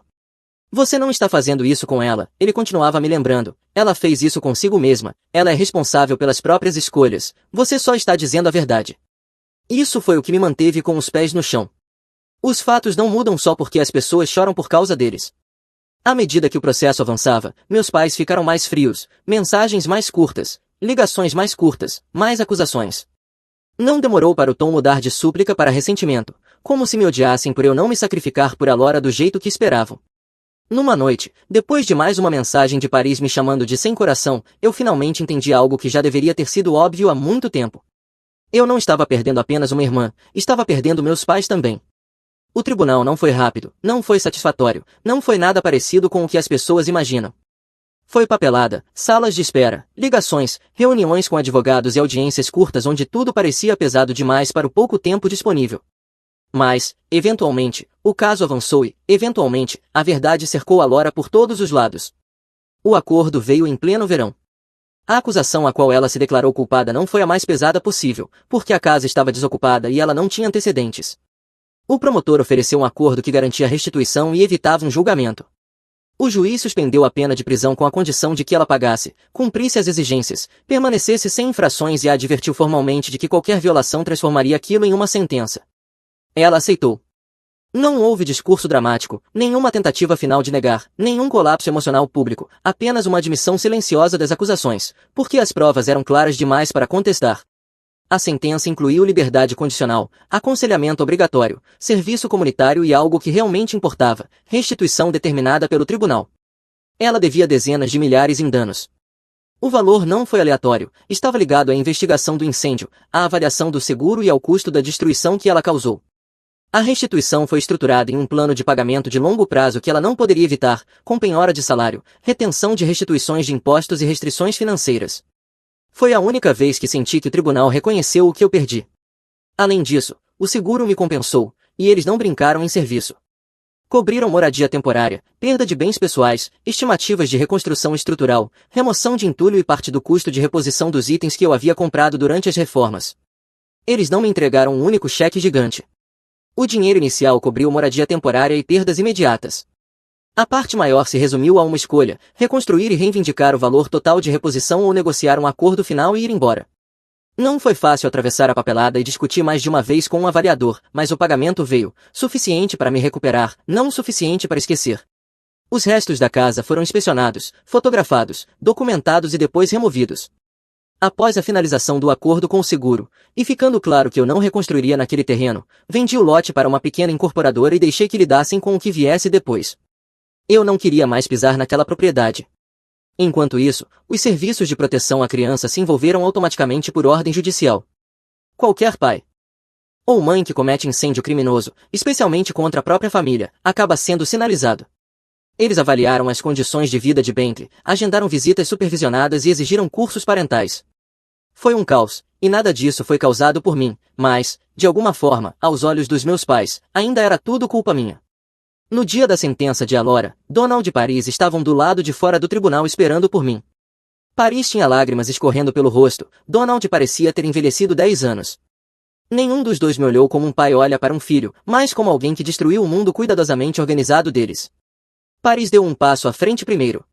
Você não está fazendo isso com ela, ele continuava me lembrando. Ela fez isso consigo mesma, ela é responsável pelas próprias escolhas, você só está dizendo a verdade. Isso foi o que me manteve com os pés no chão. Os fatos não mudam só porque as pessoas choram por causa deles. À medida que o processo avançava, meus pais ficaram mais frios, mensagens mais curtas, ligações mais curtas, mais acusações. Não demorou para o tom mudar de súplica para ressentimento, como se me odiassem por eu não me sacrificar por Alora do jeito que esperavam. Numa noite, depois de mais uma mensagem de Paris me chamando de sem coração, eu finalmente entendi algo que já deveria ter sido óbvio há muito tempo. Eu não estava perdendo apenas uma irmã, estava perdendo meus pais também. O tribunal não foi rápido, não foi satisfatório, não foi nada parecido com o que as pessoas imaginam. Foi papelada, salas de espera, ligações, reuniões com advogados e audiências curtas onde tudo parecia pesado demais para o pouco tempo disponível. Mas, eventualmente, o caso avançou e, eventualmente, a verdade cercou a Laura por todos os lados. O acordo veio em pleno verão. A acusação a qual ela se declarou culpada não foi a mais pesada possível, porque a casa estava desocupada e ela não tinha antecedentes. O promotor ofereceu um acordo que garantia restituição e evitava um julgamento. O juiz suspendeu a pena de prisão com a condição de que ela pagasse, cumprisse as exigências, permanecesse sem infrações e a advertiu formalmente de que qualquer violação transformaria aquilo em uma sentença. Ela aceitou. Não houve discurso dramático, nenhuma tentativa final de negar, nenhum colapso emocional público, apenas uma admissão silenciosa das acusações, porque as provas eram claras demais para contestar. A sentença incluiu liberdade condicional, aconselhamento obrigatório, serviço comunitário e algo que realmente importava, restituição determinada pelo tribunal. Ela devia dezenas de milhares em danos. O valor não foi aleatório, estava ligado à investigação do incêndio, à avaliação do seguro e ao custo da destruição que ela causou. A restituição foi estruturada em um plano de pagamento de longo prazo que ela não poderia evitar, com penhora de salário, retenção de restituições de impostos e restrições financeiras. Foi a única vez que senti que o tribunal reconheceu o que eu perdi. Além disso, o seguro me compensou, e eles não brincaram em serviço. Cobriram moradia temporária, perda de bens pessoais, estimativas de reconstrução estrutural, remoção de entulho e parte do custo de reposição dos itens que eu havia comprado durante as reformas. Eles não me entregaram um único cheque gigante. O dinheiro inicial cobriu moradia temporária e perdas imediatas. A parte maior se resumiu a uma escolha, reconstruir e reivindicar o valor total de reposição ou negociar um acordo final e ir embora. Não foi fácil atravessar a papelada e discutir mais de uma vez com um avaliador, mas o pagamento veio, suficiente para me recuperar, não suficiente para esquecer. Os restos da casa foram inspecionados, fotografados, documentados e depois removidos. Após a finalização do acordo com o seguro, e ficando claro que eu não reconstruiria naquele terreno, vendi o lote para uma pequena incorporadora e deixei que lidassem com o que viesse depois. Eu não queria mais pisar naquela propriedade. Enquanto isso, os serviços de proteção à criança se envolveram automaticamente por ordem judicial. Qualquer pai ou mãe que comete incêndio criminoso, especialmente contra a própria família, acaba sendo sinalizado. Eles avaliaram as condições de vida de Bentley, agendaram visitas supervisionadas e exigiram cursos parentais. Foi um caos, e nada disso foi causado por mim, mas, de alguma forma, aos olhos dos meus pais, ainda era tudo culpa minha. No dia da sentença de Alora, Donald e Paris estavam do lado de fora do tribunal esperando por mim. Paris tinha lágrimas escorrendo pelo rosto, Donald parecia ter envelhecido 10 anos. Nenhum dos dois me olhou como um pai olha para um filho, mas como alguém que destruiu o mundo cuidadosamente organizado deles. Paris deu um passo à frente primeiro.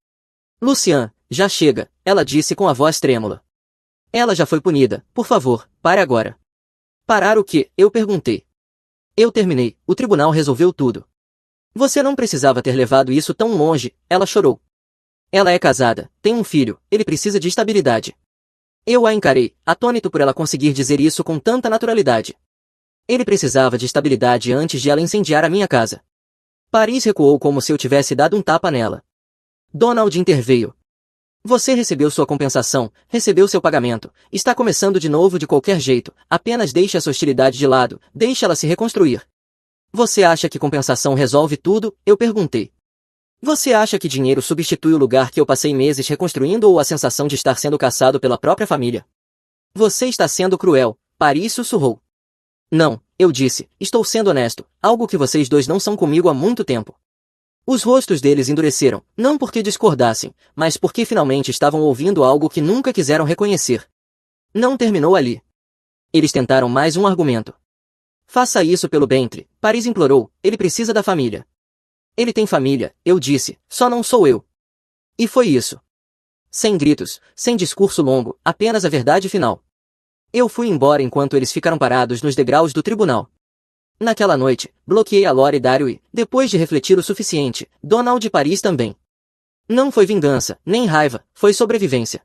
Lucien, já chega, ela disse com a voz trêmula. Ela já foi punida, por favor, pare agora. Parar o quê? Eu perguntei. Eu terminei, o tribunal resolveu tudo. Você não precisava ter levado isso tão longe, ela chorou. Ela é casada, tem um filho, ele precisa de estabilidade. Eu a encarei, atônito por ela conseguir dizer isso com tanta naturalidade. Ele precisava de estabilidade antes de ela incendiar a minha casa. Paris recuou como se eu tivesse dado um tapa nela. Donald interveio. Você recebeu sua compensação, recebeu seu pagamento, está começando de novo de qualquer jeito, apenas deixe essa hostilidade de lado, deixe ela se reconstruir. Você acha que compensação resolve tudo? Eu perguntei. Você acha que dinheiro substitui o lugar que eu passei meses reconstruindo ou a sensação de estar sendo caçado pela própria família? Você está sendo cruel, Paris sussurrou. Não, eu disse, estou sendo honesto, algo que vocês dois não são comigo há muito tempo. Os rostos deles endureceram, não porque discordassem, mas porque finalmente estavam ouvindo algo que nunca quiseram reconhecer. Não terminou ali. Eles tentaram mais um argumento. Faça isso pelo Bentley, Paris implorou, ele precisa da família. Ele tem família, eu disse, só não sou eu. E foi isso. Sem gritos, sem discurso longo, apenas a verdade final. Eu fui embora enquanto eles ficaram parados nos degraus do tribunal. Naquela noite, bloqueei a Lori e Dario e, depois de refletir o suficiente, Donald de Paris também. Não foi vingança, nem raiva, foi sobrevivência.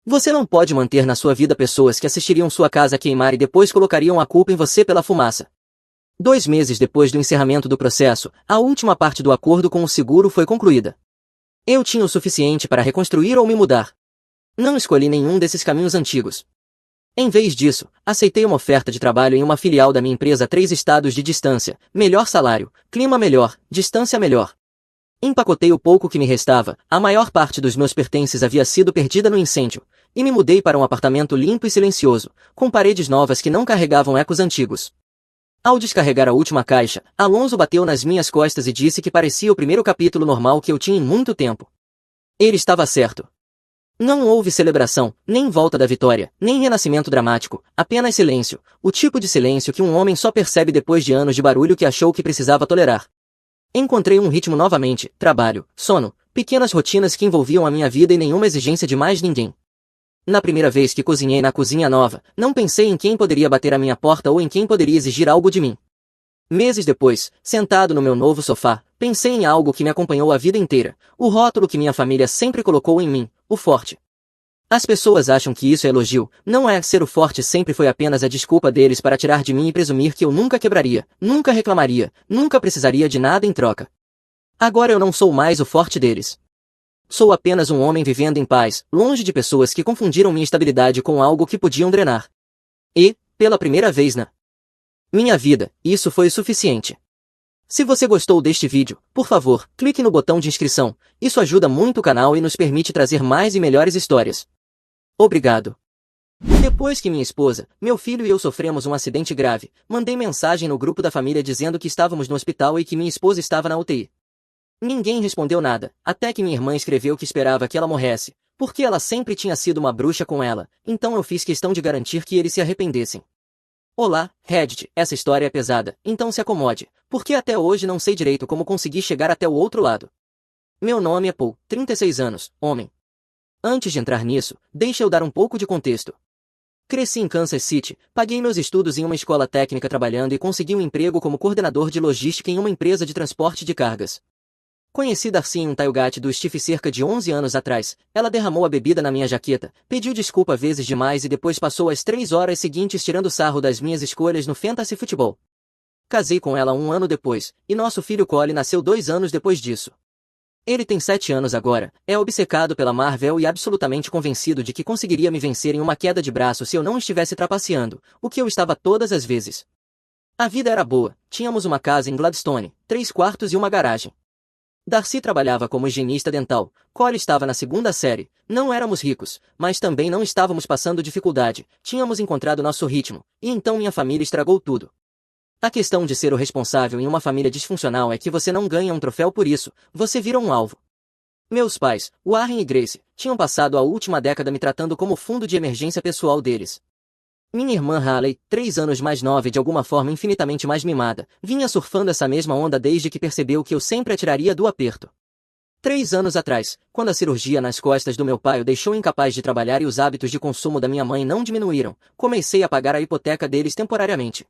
Você não pode manter na sua vida pessoas que assistiriam sua casa queimar e depois colocariam a culpa em você pela fumaça. 2 meses depois do encerramento do processo, a última parte do acordo com o seguro foi concluída. Eu tinha o suficiente para reconstruir ou me mudar. Não escolhi nenhum desses caminhos antigos. Em vez disso, aceitei uma oferta de trabalho em uma filial da minha empresa a 3 estados de distância, melhor salário, clima melhor, distância melhor. Empacotei o pouco que me restava, a maior parte dos meus pertences havia sido perdida no incêndio, e me mudei para um apartamento limpo e silencioso, com paredes novas que não carregavam ecos antigos. Ao descarregar a última caixa, Alonso bateu nas minhas costas e disse que parecia o primeiro capítulo normal que eu tinha em muito tempo. Ele estava certo. Não houve celebração, nem volta da vitória, nem renascimento dramático, apenas silêncio, o tipo de silêncio que um homem só percebe depois de anos de barulho que achou que precisava tolerar. Encontrei um ritmo novamente, trabalho, sono, pequenas rotinas que envolviam a minha vida e nenhuma exigência de mais ninguém. Na primeira vez que cozinhei na cozinha nova, não pensei em quem poderia bater à minha porta ou em quem poderia exigir algo de mim. Meses depois, sentado no meu novo sofá, pensei em algo que me acompanhou a vida inteira, o rótulo que minha família sempre colocou em mim, o forte. As pessoas acham que isso é elogio, não é? Ser o forte sempre foi apenas a desculpa deles para tirar de mim e presumir que eu nunca quebraria, nunca reclamaria, nunca precisaria de nada em troca. Agora eu não sou mais o forte deles. Sou apenas um homem vivendo em paz, longe de pessoas que confundiram minha estabilidade com algo que podiam drenar. E, pela primeira vez na minha vida, isso foi o suficiente. Se você gostou deste vídeo, por favor, clique no botão de inscrição, isso ajuda muito o canal e nos permite trazer mais e melhores histórias. Obrigado. Depois que minha esposa, meu filho e eu sofremos um acidente grave, mandei mensagem no grupo da família dizendo que estávamos no hospital e que minha esposa estava na UTI. Ninguém respondeu nada, até que minha irmã escreveu que esperava que ela morresse, porque ela sempre tinha sido uma bruxa com ela, então eu fiz questão de garantir que eles se arrependessem. Olá, Reddit, essa história é pesada, então se acomode, porque até hoje não sei direito como consegui chegar até o outro lado. Meu nome é Paul, 36 anos, homem. Antes de entrar nisso, deixa eu dar um pouco de contexto. Cresci em Kansas City, paguei meus estudos em uma escola técnica trabalhando e consegui um emprego como coordenador de logística em uma empresa de transporte de cargas. Conheci Darcy em um tailgate do Stiff cerca de 11 anos atrás. Ela derramou a bebida na minha jaqueta, pediu desculpa vezes demais e depois passou as 3 horas seguintes tirando sarro das minhas escolhas no fantasy futebol. Casei com ela 1 ano depois, e nosso filho Cole nasceu 2 anos depois disso. Ele tem 7 anos agora, é obcecado pela Marvel e absolutamente convencido de que conseguiria me vencer em uma queda de braço se eu não estivesse trapaceando, o que eu estava todas as vezes. A vida era boa, tínhamos uma casa em Gladstone, 3 quartos e uma garagem. Darcy trabalhava como higienista dental, Cole estava na 2ª série, não éramos ricos, mas também não estávamos passando dificuldade, tínhamos encontrado nosso ritmo, e então minha família estragou tudo. A questão de ser o responsável em uma família disfuncional é que você não ganha um troféu por isso, você vira um alvo. Meus pais, Warren e Grace, tinham passado a última década me tratando como fundo de emergência pessoal deles. Minha irmã Haley, 3 anos mais nova e de alguma forma infinitamente mais mimada, vinha surfando essa mesma onda desde que percebeu que eu sempre a tiraria do aperto. 3 anos atrás, quando a cirurgia nas costas do meu pai o deixou incapaz de trabalhar e os hábitos de consumo da minha mãe não diminuíram, comecei a pagar a hipoteca deles temporariamente.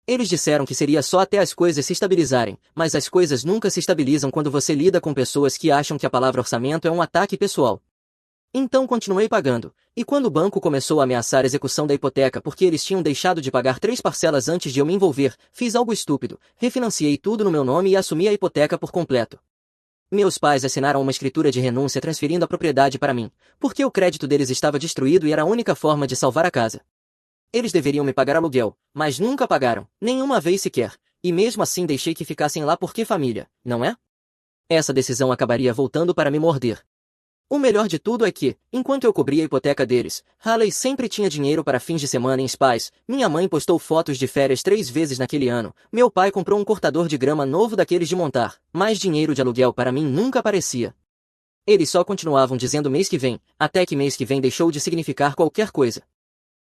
Eles disseram que seria só até as coisas se estabilizarem, mas as coisas nunca se estabilizam quando você lida com pessoas que acham que a palavra orçamento é um ataque pessoal. Então continuei pagando, e quando o banco começou a ameaçar a execução da hipoteca porque eles tinham deixado de pagar 3 parcelas antes de eu me envolver, fiz algo estúpido, refinanciei tudo no meu nome e assumi a hipoteca por completo. Meus pais assinaram uma escritura de renúncia transferindo a propriedade para mim, porque o crédito deles estava destruído e era a única forma de salvar a casa. Eles deveriam me pagar aluguel, mas nunca pagaram, nenhuma vez sequer, e mesmo assim deixei que ficassem lá porque família, não é? Essa decisão acabaria voltando para me morder. O melhor de tudo é que, enquanto eu cobria a hipoteca deles, Haley sempre tinha dinheiro para fins de semana em spas, minha mãe postou fotos de férias 3 vezes naquele ano, meu pai comprou um cortador de grama novo daqueles de montar, mas dinheiro de aluguel para mim nunca aparecia. Eles só continuavam dizendo mês que vem, até que mês que vem deixou de significar qualquer coisa.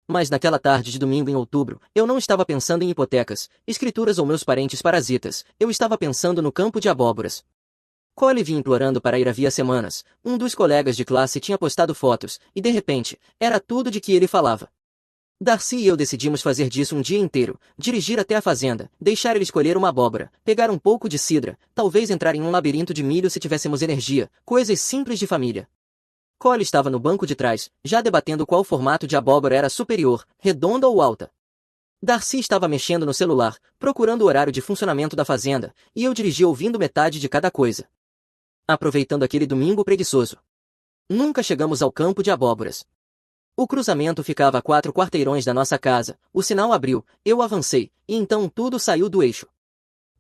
Mas naquela tarde de domingo em outubro, eu não estava pensando em hipotecas, escrituras ou meus parentes parasitas, eu estava pensando no campo de abóboras. Cole vinha implorando para ir havia semanas, um dos colegas de classe tinha postado fotos, e de repente, era tudo de que ele falava. Darcy e eu decidimos fazer disso um dia inteiro, dirigir até a fazenda, deixar ele escolher uma abóbora, pegar um pouco de cidra, talvez entrar em um labirinto de milho se tivéssemos energia, coisas simples de família. Cole estava no banco de trás, já debatendo qual formato de abóbora era superior, redonda ou alta. Darcy estava mexendo no celular, procurando o horário de funcionamento da fazenda, e eu dirigi ouvindo metade de cada coisa. Aproveitando aquele domingo preguiçoso. Nunca chegamos ao campo de abóboras. O cruzamento ficava a 4 quarteirões da nossa casa, o sinal abriu, eu avancei, e então tudo saiu do eixo.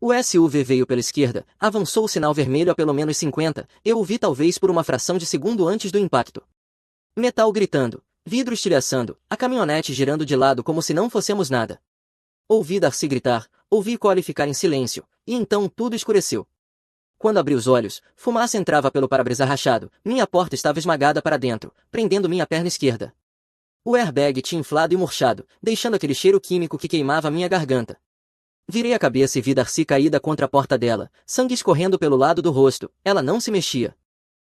O SUV veio pela esquerda, avançou o sinal vermelho a pelo menos 50, eu o vi talvez por uma fração de segundo antes do impacto. Metal gritando, vidro estilhaçando, a caminhonete girando de lado como se não fossemos nada. Ouvi Darcy gritar, ouvi Cole ficar em silêncio, e então tudo escureceu. Quando abri os olhos, fumaça entrava pelo para-brisa rachado, minha porta estava esmagada para dentro, prendendo minha perna esquerda. O airbag tinha inflado e murchado, deixando aquele cheiro químico que queimava minha garganta. Virei a cabeça e vi Darcy caída contra a porta dela, sangue escorrendo pelo lado do rosto, ela não se mexia.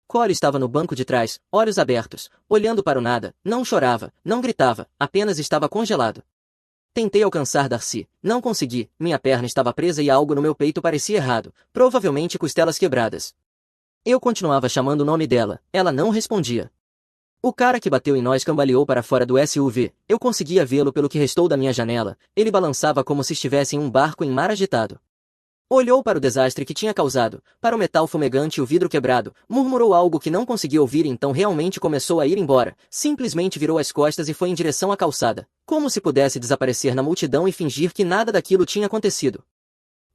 Cole estava no banco de trás, olhos abertos, olhando para o nada, não chorava, não gritava, apenas estava congelado. Tentei alcançar Darcy, não consegui, minha perna estava presa e algo no meu peito parecia errado, provavelmente costelas quebradas. Eu continuava chamando o nome dela, ela não respondia. O cara que bateu em nós cambaleou para fora do SUV, eu conseguia vê-lo pelo que restou da minha janela, ele balançava como se estivesse em um barco em mar agitado. Olhou para o desastre que tinha causado, para o metal fumegante e o vidro quebrado, murmurou algo que não conseguia ouvir e então realmente começou a ir embora, simplesmente virou as costas e foi em direção à calçada, como se pudesse desaparecer na multidão e fingir que nada daquilo tinha acontecido.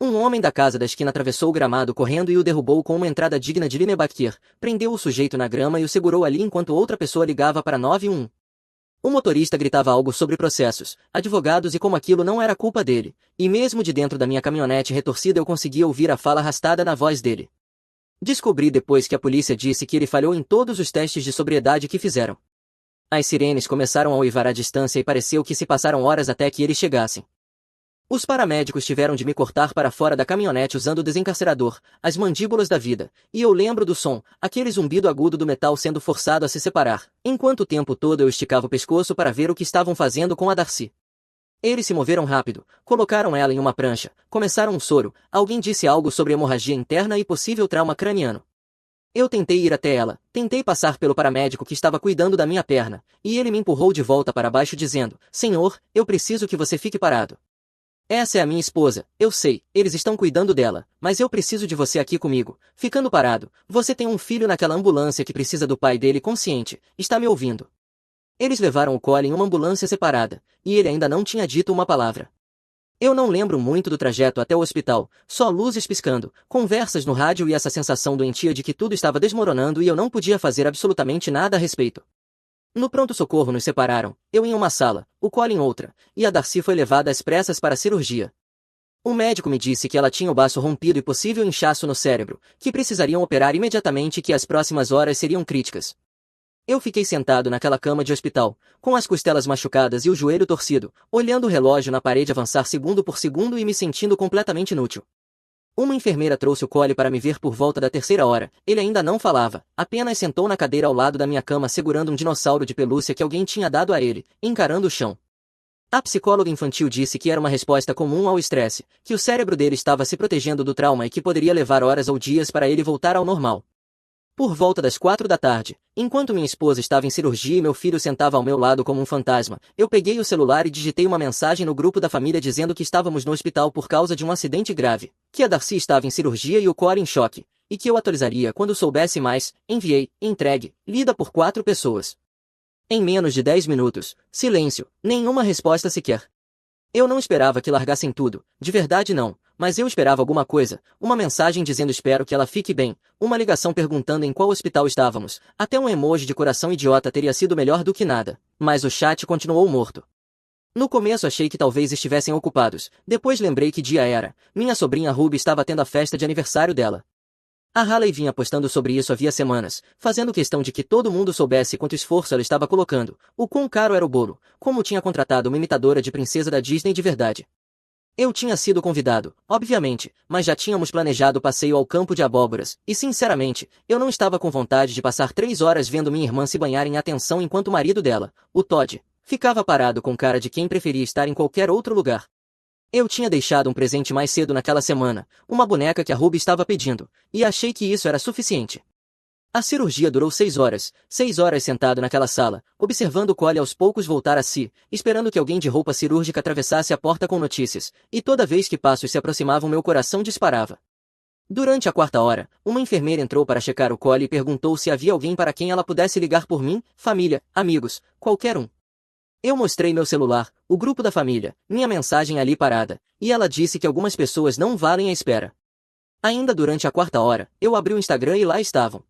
Um homem da casa da esquina atravessou o gramado correndo e o derrubou com uma entrada digna de Linebacker, prendeu o sujeito na grama e o segurou ali enquanto outra pessoa ligava para 911. O motorista gritava algo sobre processos, advogados e como aquilo não era culpa dele, e mesmo de dentro da minha caminhonete retorcida eu conseguia ouvir a fala arrastada na voz dele. Descobri depois que a polícia disse que ele falhou em todos os testes de sobriedade que fizeram. As sirenes começaram a uivar à distância e pareceu que se passaram horas até que eles chegassem. Os paramédicos tiveram de me cortar para fora da caminhonete usando o desencarcerador, as mandíbulas da vida, e eu lembro do som, aquele zumbido agudo do metal sendo forçado a se separar, enquanto o tempo todo eu esticava o pescoço para ver o que estavam fazendo com a Darcy. Eles se moveram rápido, colocaram ela em uma prancha, começaram um soro, alguém disse algo sobre hemorragia interna e possível trauma craniano. Eu tentei ir até ela, tentei passar pelo paramédico que estava cuidando da minha perna, e ele me empurrou de volta para baixo dizendo, Senhor, eu preciso que você fique parado. Essa é a minha esposa, eu sei, eles estão cuidando dela, mas eu preciso de você aqui comigo, ficando parado, você tem um filho naquela ambulância que precisa do pai dele consciente, está me ouvindo. Eles levaram o Cole em uma ambulância separada, e ele ainda não tinha dito uma palavra. Eu não lembro muito do trajeto até o hospital, só luzes piscando, conversas no rádio e essa sensação doentia de que tudo estava desmoronando e eu não podia fazer absolutamente nada a respeito. No pronto-socorro nos separaram, eu em uma sala, o Cole em outra, e a Darcy foi levada às pressas para a cirurgia. O médico me disse que ela tinha o baço rompido e possível inchaço no cérebro, que precisariam operar imediatamente e que as próximas horas seriam críticas. Eu fiquei sentado naquela cama de hospital, com as costelas machucadas e o joelho torcido, olhando o relógio na parede avançar segundo por segundo e me sentindo completamente inútil. Uma enfermeira trouxe o Cole para me ver por volta da 3ª hora, ele ainda não falava, apenas sentou na cadeira ao lado da minha cama segurando um dinossauro de pelúcia que alguém tinha dado a ele, encarando o chão. A psicóloga infantil disse que era uma resposta comum ao estresse, que o cérebro dele estava se protegendo do trauma e que poderia levar horas ou dias para ele voltar ao normal. Por volta das 4 da tarde, enquanto minha esposa estava em cirurgia e meu filho sentava ao meu lado como um fantasma, eu peguei o celular e digitei uma mensagem no grupo da família dizendo que estávamos no hospital por causa de um acidente grave, que a Darcy estava em cirurgia e o Cole em choque, e que eu atualizaria quando soubesse mais. Enviei, entregue, lida por 4 pessoas. Em menos de 10 minutos, silêncio, nenhuma resposta sequer. Eu não esperava que largassem tudo, de verdade não, mas eu esperava alguma coisa, uma mensagem dizendo espero que ela fique bem, uma ligação perguntando em qual hospital estávamos, até um emoji de coração idiota teria sido melhor do que nada, mas o chat continuou morto. No começo achei que talvez estivessem ocupados, depois lembrei que dia era, minha sobrinha Ruby estava tendo a festa de aniversário dela. A Hailey vinha postando sobre isso havia semanas, fazendo questão de que todo mundo soubesse quanto esforço ela estava colocando, o quão caro era o bolo, como tinha contratado uma imitadora de princesa da Disney de verdade. Eu tinha sido convidado, obviamente, mas já tínhamos planejado o passeio ao campo de abóboras, e sinceramente, eu não estava com vontade de passar 3 horas vendo minha irmã se banhar em atenção enquanto o marido dela, o Todd, ficava parado com cara de quem preferia estar em qualquer outro lugar. Eu tinha deixado um presente mais cedo naquela semana, uma boneca que a Ruby estava pedindo, e achei que isso era suficiente. A cirurgia durou 6 horas, 6 horas sentado naquela sala, observando Cole aos poucos voltar a si, esperando que alguém de roupa cirúrgica atravessasse a porta com notícias, e toda vez que passos se aproximavam meu coração disparava. Durante a quarta hora, uma enfermeira entrou para checar o Cole e perguntou se havia alguém para quem ela pudesse ligar por mim, família, amigos, qualquer um. Eu mostrei meu celular, o grupo da família, minha mensagem ali parada, e ela disse que algumas pessoas não valem a espera. Ainda durante a quarta hora, eu abri o Instagram e lá estavam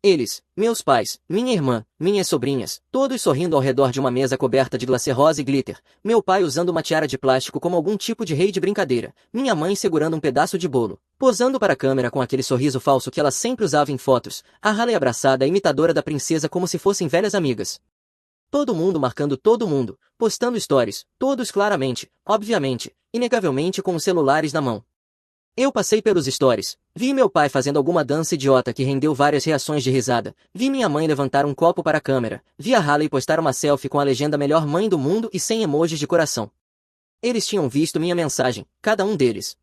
eles, meus pais, minha irmã, minhas sobrinhas, todos sorrindo ao redor de uma mesa coberta de glacê rosa e glitter, meu pai usando uma tiara de plástico como algum tipo de rei de brincadeira, minha mãe segurando um pedaço de bolo, posando para a câmera com aquele sorriso falso que ela sempre usava em fotos, a Hailey abraçada, a imitadora da princesa como se fossem velhas amigas. Todo mundo marcando todo mundo, postando stories, todos claramente, obviamente, inegavelmente com os celulares na mão. Eu passei pelos stories, vi meu pai fazendo alguma dança idiota que rendeu várias reações de risada, vi minha mãe levantar um copo para a câmera, vi a Hailey postar uma selfie com a legenda melhor mãe do mundo e sem emojis de coração. Eles tinham visto minha mensagem, cada um deles.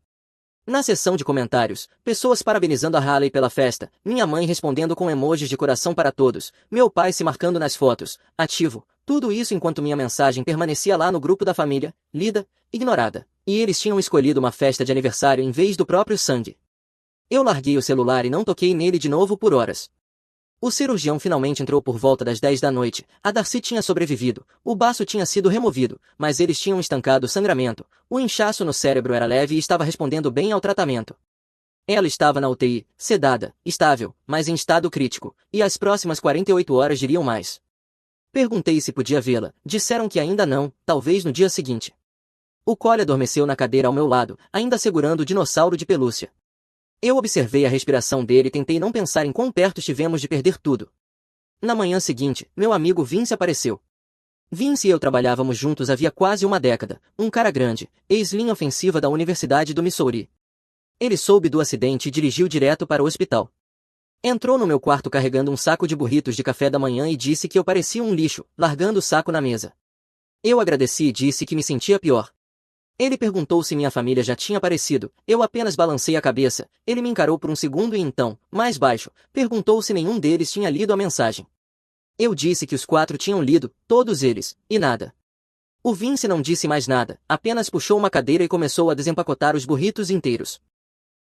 Na seção de comentários, pessoas parabenizando a Hailey pela festa, minha mãe respondendo com emojis de coração para todos, meu pai se marcando nas fotos, ativo, tudo isso enquanto minha mensagem permanecia lá no grupo da família, lida, ignorada, e eles tinham escolhido uma festa de aniversário em vez do próprio sangue. Eu larguei o celular e não toquei nele de novo por horas. O cirurgião finalmente entrou por volta das 10 da noite, a Darcy tinha sobrevivido, o baço tinha sido removido, mas eles tinham estancado o sangramento, o inchaço no cérebro era leve e estava respondendo bem ao tratamento. Ela estava na UTI, sedada, estável, mas em estado crítico, e as próximas 48 horas diriam mais. Perguntei se podia vê-la, disseram que ainda não, talvez no dia seguinte. O Cole adormeceu na cadeira ao meu lado, ainda segurando o dinossauro de pelúcia. Eu observei a respiração dele e tentei não pensar em quão perto estivemos de perder tudo. Na manhã seguinte, meu amigo Vince apareceu. Vince e eu trabalhávamos juntos havia quase uma década, um cara grande, ex-linha ofensiva da Universidade do Missouri. Ele soube do acidente e dirigiu direto para o hospital. Entrou no meu quarto carregando um saco de burritos de café da manhã e disse que eu parecia um lixo, largando o saco na mesa. Eu agradeci e disse que me sentia pior. Ele perguntou se minha família já tinha aparecido, eu apenas balancei a cabeça, ele me encarou por um segundo e então, mais baixo, perguntou se nenhum deles tinha lido a mensagem. Eu disse que os 4 tinham lido, todos eles, e nada. O Vince não disse mais nada, apenas puxou uma cadeira e começou a desempacotar os burritos inteiros.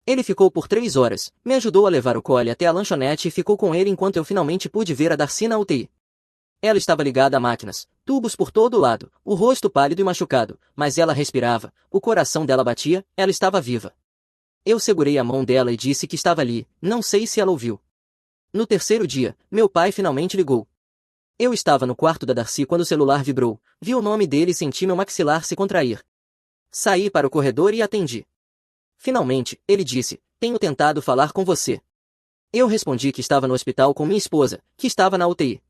Ele ficou por 3 horas, me ajudou a levar o Cole até a lanchonete e ficou com ele enquanto eu finalmente pude ver a Darcy na UTI. Ela estava ligada a máquinas, tubos por todo lado, o rosto pálido e machucado, mas ela respirava, o coração dela batia, ela estava viva. Eu segurei a mão dela e disse que estava ali, não sei se ela ouviu. No terceiro dia, meu pai finalmente ligou. Eu estava no quarto da Darcy quando o celular vibrou, vi o nome dele e senti meu maxilar se contrair. Saí para o corredor e atendi. Finalmente, ele disse, tenho tentado falar com você. Eu respondi que estava no hospital com minha esposa, que estava na UTI.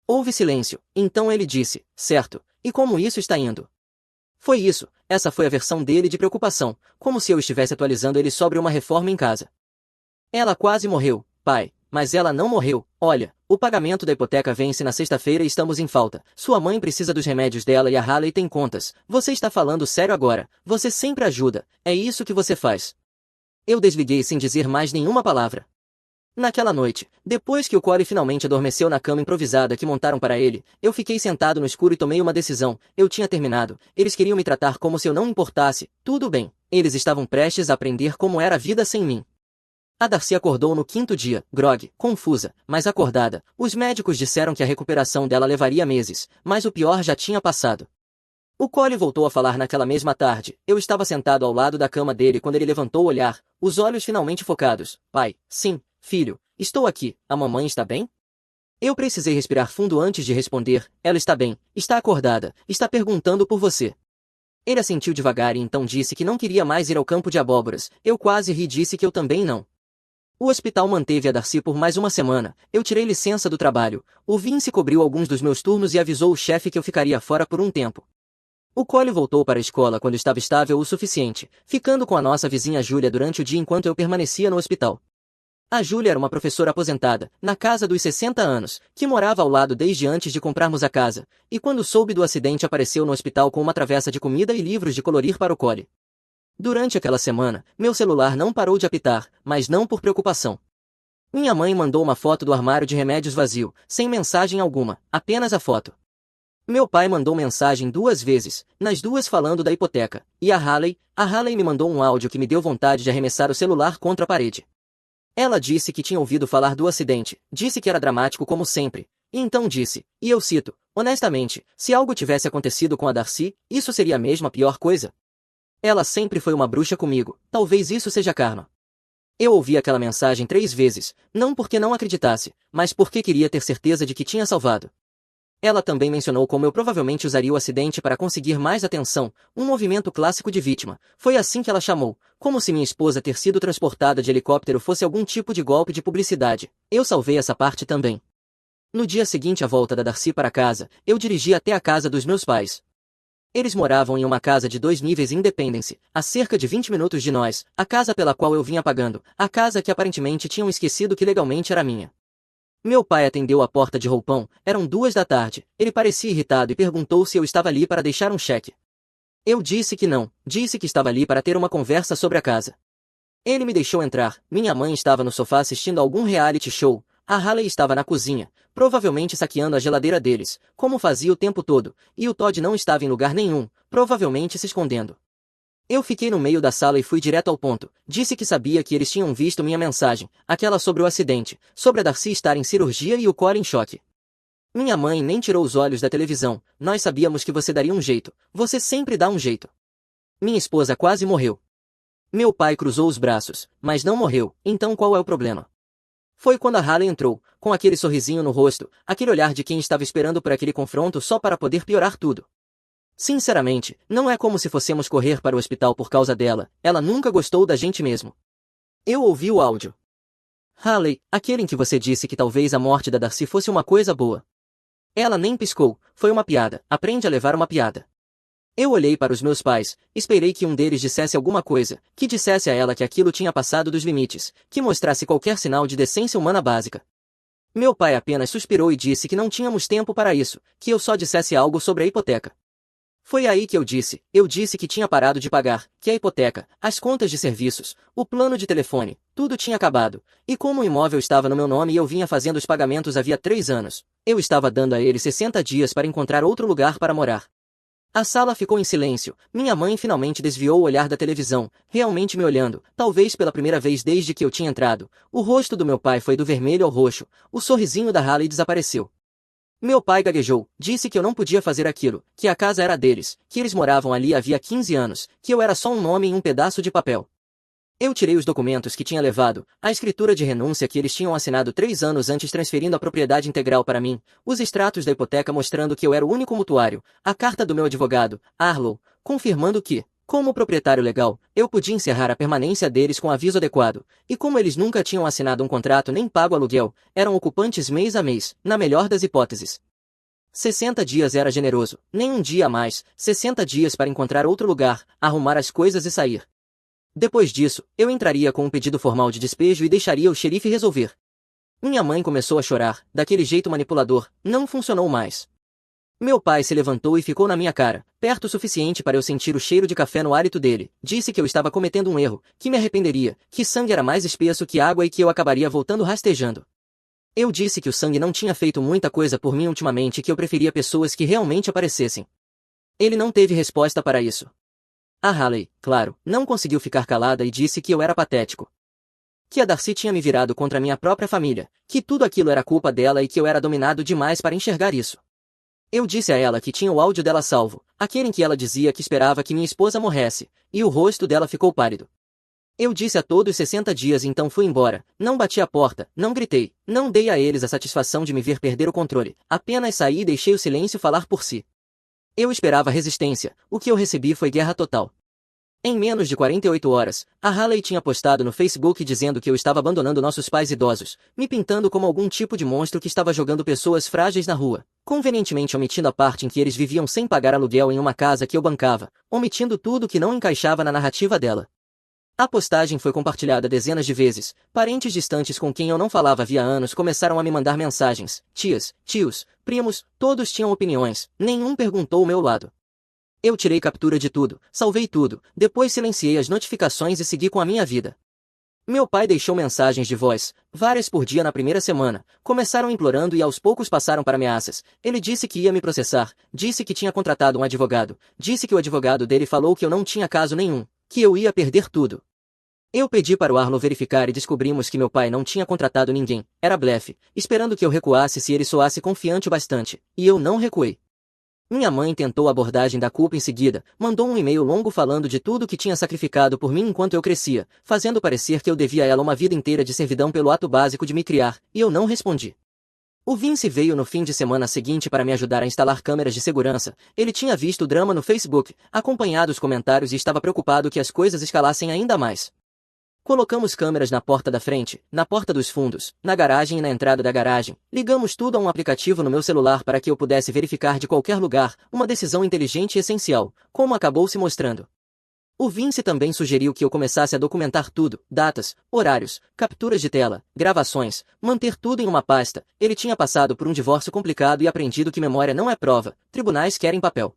Houve silêncio, então ele disse, certo, e como isso está indo? Foi isso, essa foi a versão dele de preocupação, como se eu estivesse atualizando ele sobre uma reforma em casa. Ela quase morreu, pai, mas ela não morreu, olha, o pagamento da hipoteca vence na sexta-feira e estamos em falta, sua mãe precisa dos remédios dela e a Hailey tem contas, você está falando sério agora, você sempre ajuda, é isso que você faz. Eu desliguei sem dizer mais nenhuma palavra. Naquela noite, depois que o Cole finalmente adormeceu na cama improvisada que montaram para ele, eu fiquei sentado no escuro e tomei uma decisão, eu tinha terminado, eles queriam me tratar como se eu não importasse, tudo bem, eles estavam prestes a aprender como era a vida sem mim. A Darcy acordou no quinto dia, grogue, confusa, mas acordada, os médicos disseram que a recuperação dela levaria meses, mas o pior já tinha passado. O Collie voltou a falar naquela mesma tarde. Eu estava sentado ao lado da cama dele quando ele levantou o olhar, os olhos finalmente focados. Pai, sim, filho, estou aqui. A mamãe está bem? Eu precisei respirar fundo antes de responder. Ela está bem, está acordada, está perguntando por você. Ele assentiu devagar e então disse que não queria mais ir ao campo de abóboras. Eu quase ri e disse que eu também não. O hospital manteve a Darcy por mais uma semana. Eu tirei licença do trabalho. O Vince cobriu alguns dos meus turnos e avisou o chefe que eu ficaria fora por um tempo. O Collie voltou para a escola quando estava estável o suficiente, ficando com a nossa vizinha Júlia durante o dia enquanto eu permanecia no hospital. A Júlia era uma professora aposentada, na casa dos 60 anos, que morava ao lado desde antes de comprarmos a casa, e quando soube do acidente apareceu no hospital com uma travessa de comida e livros de colorir para o Collie. Durante aquela semana, meu celular não parou de apitar, mas não por preocupação. Minha mãe mandou uma foto do armário de remédios vazio, sem mensagem alguma, apenas a foto. Meu pai mandou mensagem 2 vezes, nas duas falando da hipoteca, e a Haley me mandou um áudio que me deu vontade de arremessar o celular contra a parede. Ela disse que tinha ouvido falar do acidente, disse que era dramático como sempre, e então disse, e eu cito, honestamente, se algo tivesse acontecido com a Darcy, isso seria mesmo a pior coisa. Ela sempre foi uma bruxa comigo, talvez isso seja karma. Eu ouvi aquela mensagem 3 vezes, não porque não acreditasse, mas porque queria ter certeza de que tinha salvado. Ela também mencionou como eu provavelmente usaria o acidente para conseguir mais atenção, um movimento clássico de vítima. Foi assim que ela chamou, como se minha esposa ter sido transportada de helicóptero fosse algum tipo de golpe de publicidade. Eu salvei essa parte também. No dia seguinte à volta da Darcy para casa, eu dirigi até a casa dos meus pais. Eles moravam em uma casa de 2 níveis em Independence, a cerca de 20 minutos de nós, a casa pela qual eu vinha pagando, a casa que aparentemente tinham esquecido que legalmente era minha. Meu pai atendeu a porta de roupão, eram 2 da tarde, ele parecia irritado e perguntou se eu estava ali para deixar um cheque. Eu disse que não, disse que estava ali para ter uma conversa sobre a casa. Ele me deixou entrar, minha mãe estava no sofá assistindo algum reality show, a Haley estava na cozinha, provavelmente saqueando a geladeira deles, como fazia o tempo todo, e o Todd não estava em lugar nenhum, provavelmente se escondendo. Eu fiquei no meio da sala e fui direto ao ponto. Disse que sabia que eles tinham visto minha mensagem, aquela sobre o acidente, sobre a Darcy estar em cirurgia e o Collie em choque. Minha mãe nem tirou os olhos da televisão. Nós sabíamos que você daria um jeito. Você sempre dá um jeito. Minha esposa quase morreu. Meu pai cruzou os braços, mas não morreu. Então qual é o problema? Foi quando a Haley entrou, com aquele sorrisinho no rosto, aquele olhar de quem estava esperando por aquele confronto só para poder piorar tudo. Sinceramente, não é como se fossemos correr para o hospital por causa dela, ela nunca gostou da gente mesmo. Eu ouvi o áudio. Haley, aquele em que você disse que talvez a morte da Darcy fosse uma coisa boa. Ela nem piscou, foi uma piada, aprende a levar uma piada. Eu olhei para os meus pais, esperei que um deles dissesse alguma coisa, que dissesse a ela que aquilo tinha passado dos limites, que mostrasse qualquer sinal de decência humana básica. Meu pai apenas suspirou e disse que não tínhamos tempo para isso, que eu só dissesse algo sobre a hipoteca. Foi aí que eu disse que tinha parado de pagar, que a hipoteca, as contas de serviços, o plano de telefone, tudo tinha acabado, e como o imóvel estava no meu nome e eu vinha fazendo os pagamentos havia 3 anos, eu estava dando a ele 60 dias para encontrar outro lugar para morar. A sala ficou em silêncio, minha mãe finalmente desviou o olhar da televisão, realmente me olhando, talvez pela primeira vez desde que eu tinha entrado, o rosto do meu pai foi do vermelho ao roxo, o sorrisinho da Haley desapareceu. Meu pai gaguejou, disse que eu não podia fazer aquilo, que a casa era deles, que eles moravam ali havia 15 anos, que eu era só um nome em um pedaço de papel. Eu tirei os documentos que tinha levado, a escritura de renúncia que eles tinham assinado 3 anos antes transferindo a propriedade integral para mim, os extratos da hipoteca mostrando que eu era o único mutuário, a carta do meu advogado, Arlo, confirmando que, como proprietário legal, eu podia encerrar a permanência deles com aviso adequado, e como eles nunca tinham assinado um contrato nem pago aluguel, eram ocupantes mês a mês, na melhor das hipóteses. 60 dias era generoso, nem um dia a mais, 60 dias para encontrar outro lugar, arrumar as coisas e sair. Depois disso, eu entraria com um pedido formal de despejo e deixaria o xerife resolver. Minha mãe começou a chorar, daquele jeito manipulador, não funcionou mais. Meu pai se levantou e ficou na minha cara, perto o suficiente para eu sentir o cheiro de café no hálito dele. Disse que eu estava cometendo um erro, que me arrependeria, que sangue era mais espesso que água e que eu acabaria voltando rastejando. Eu disse que o sangue não tinha feito muita coisa por mim ultimamente e que eu preferia pessoas que realmente aparecessem. Ele não teve resposta para isso. A Haley, claro, não conseguiu ficar calada e disse que eu era patético. Que a Darcy tinha me virado contra minha própria família, que tudo aquilo era culpa dela e que eu era dominado demais para enxergar isso. Eu disse a ela que tinha o áudio dela salvo, aquele em que ela dizia que esperava que minha esposa morresse, e o rosto dela ficou pálido. Eu disse a todos 60 dias e então fui embora, não bati a porta, não gritei, não dei a eles a satisfação de me ver perder o controle, apenas saí e deixei o silêncio falar por si. Eu esperava resistência, o que eu recebi foi guerra total. Em menos de 48 horas, a Haley tinha postado no Facebook dizendo que eu estava abandonando nossos pais idosos, me pintando como algum tipo de monstro que estava jogando pessoas frágeis na rua, convenientemente omitindo a parte em que eles viviam sem pagar aluguel em uma casa que eu bancava, omitindo tudo que não encaixava na narrativa dela. A postagem foi compartilhada dezenas de vezes. Parentes distantes com quem eu não falava havia anos começaram a me mandar mensagens. Tias, tios, primos, todos tinham opiniões, nenhum perguntou o meu lado. Eu tirei captura de tudo, salvei tudo, depois silenciei as notificações e segui com a minha vida. Meu pai deixou mensagens de voz, várias por dia na primeira semana, começaram implorando e aos poucos passaram para ameaças. Ele disse que ia me processar, disse que tinha contratado um advogado, disse que o advogado dele falou que eu não tinha caso nenhum, que eu ia perder tudo. Eu pedi para o Arlo verificar e descobrimos que meu pai não tinha contratado ninguém, era blefe, esperando que eu recuasse se ele soasse confiante o bastante, e eu não recuei. Minha mãe tentou a abordagem da culpa em seguida, mandou um e-mail longo falando de tudo que tinha sacrificado por mim enquanto eu crescia, fazendo parecer que eu devia a ela uma vida inteira de servidão pelo ato básico de me criar, e eu não respondi. O Vince veio no fim de semana seguinte para me ajudar a instalar câmeras de segurança. Ele tinha visto o drama no Facebook, acompanhado os comentários e estava preocupado que as coisas escalassem ainda mais. Colocamos câmeras na porta da frente, na porta dos fundos, na garagem e na entrada da garagem. Ligamos tudo a um aplicativo no meu celular para que eu pudesse verificar de qualquer lugar, uma decisão inteligente e essencial, como acabou se mostrando. O Vince também sugeriu que eu começasse a documentar tudo, datas, horários, capturas de tela, gravações, manter tudo em uma pasta. Ele tinha passado por um divórcio complicado e aprendido que memória não é prova, tribunais querem papel.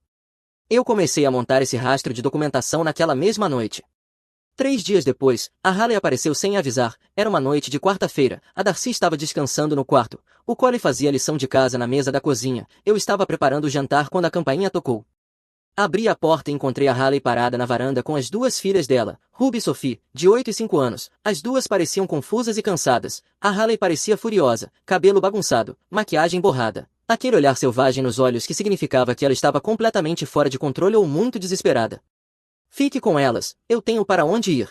Eu comecei a montar esse rastro de documentação naquela mesma noite. 3 dias depois, a Haley apareceu sem avisar. Era uma noite de quarta-feira. A Darcy estava descansando no quarto. O Cole fazia a lição de casa na mesa da cozinha. Eu estava preparando o jantar quando a campainha tocou. Abri a porta e encontrei a Haley parada na varanda com as duas filhas dela, Ruby e Sophie, de 8 e 5 anos. As duas pareciam confusas e cansadas. A Haley parecia furiosa, cabelo bagunçado, maquiagem borrada. Aquele olhar selvagem nos olhos que significava que ela estava completamente fora de controle ou muito desesperada. Fique com elas, eu tenho para onde ir.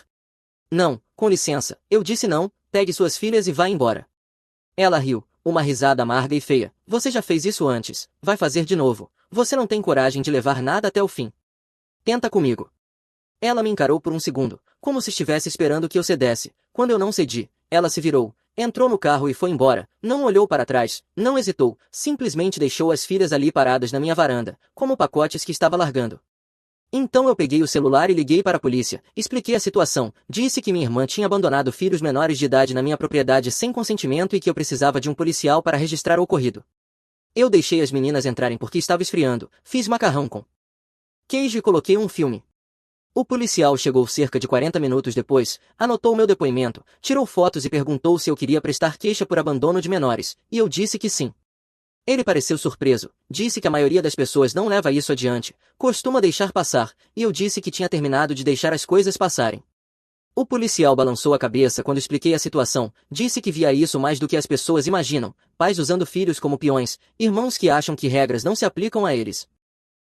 Não, com licença, eu disse não, pegue suas filhas e vá embora. Ela riu, uma risada amarga e feia. Você já fez isso antes, vai fazer de novo. Você não tem coragem de levar nada até o fim. Tenta comigo. Ela me encarou por um segundo, como se estivesse esperando que eu cedesse. Quando eu não cedi, ela se virou, entrou no carro e foi embora, não olhou para trás, não hesitou, simplesmente deixou as filhas ali paradas na minha varanda, como pacotes que estava largando. Então eu peguei o celular e liguei para a polícia, expliquei a situação, disse que minha irmã tinha abandonado filhos menores de idade na minha propriedade sem consentimento e que eu precisava de um policial para registrar o ocorrido. Eu deixei as meninas entrarem porque estava esfriando, fiz macarrão com queijo e coloquei um filme. O policial chegou cerca de 40 minutos depois, anotou meu depoimento, tirou fotos e perguntou se eu queria prestar queixa por abandono de menores, e eu disse que sim. Ele pareceu surpreso, disse que a maioria das pessoas não leva isso adiante, costuma deixar passar, e eu disse que tinha terminado de deixar as coisas passarem. O policial balançou a cabeça quando expliquei a situação, disse que via isso mais do que as pessoas imaginam, pais usando filhos como peões, irmãos que acham que regras não se aplicam a eles.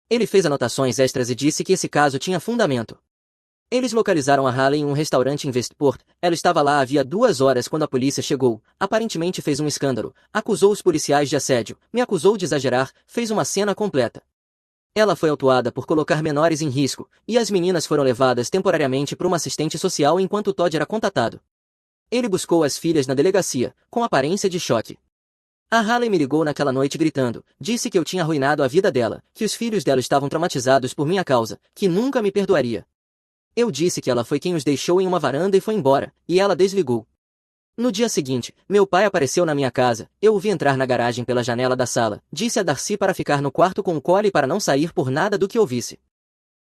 Ele fez anotações extras e disse que esse caso tinha fundamento. Eles localizaram a Haley em um restaurante em Westport. Ela estava lá havia 2 horas quando a polícia chegou. Aparentemente fez um escândalo. Acusou os policiais de assédio. Me acusou de exagerar. Fez uma cena completa. Ela foi autuada por colocar menores em risco, e as meninas foram levadas temporariamente por uma assistente social enquanto Todd era contatado. Ele buscou as filhas na delegacia, com aparência de choque. A Haley me ligou naquela noite gritando, disse que eu tinha arruinado a vida dela, que os filhos dela estavam traumatizados por minha causa, que nunca me perdoaria. Eu disse que ela foi quem os deixou em uma varanda e foi embora, e ela desligou. No dia seguinte, meu pai apareceu na minha casa, eu o vi entrar na garagem pela janela da sala, disse a Darcy para ficar no quarto com o Cole para não sair por nada do que ouvisse.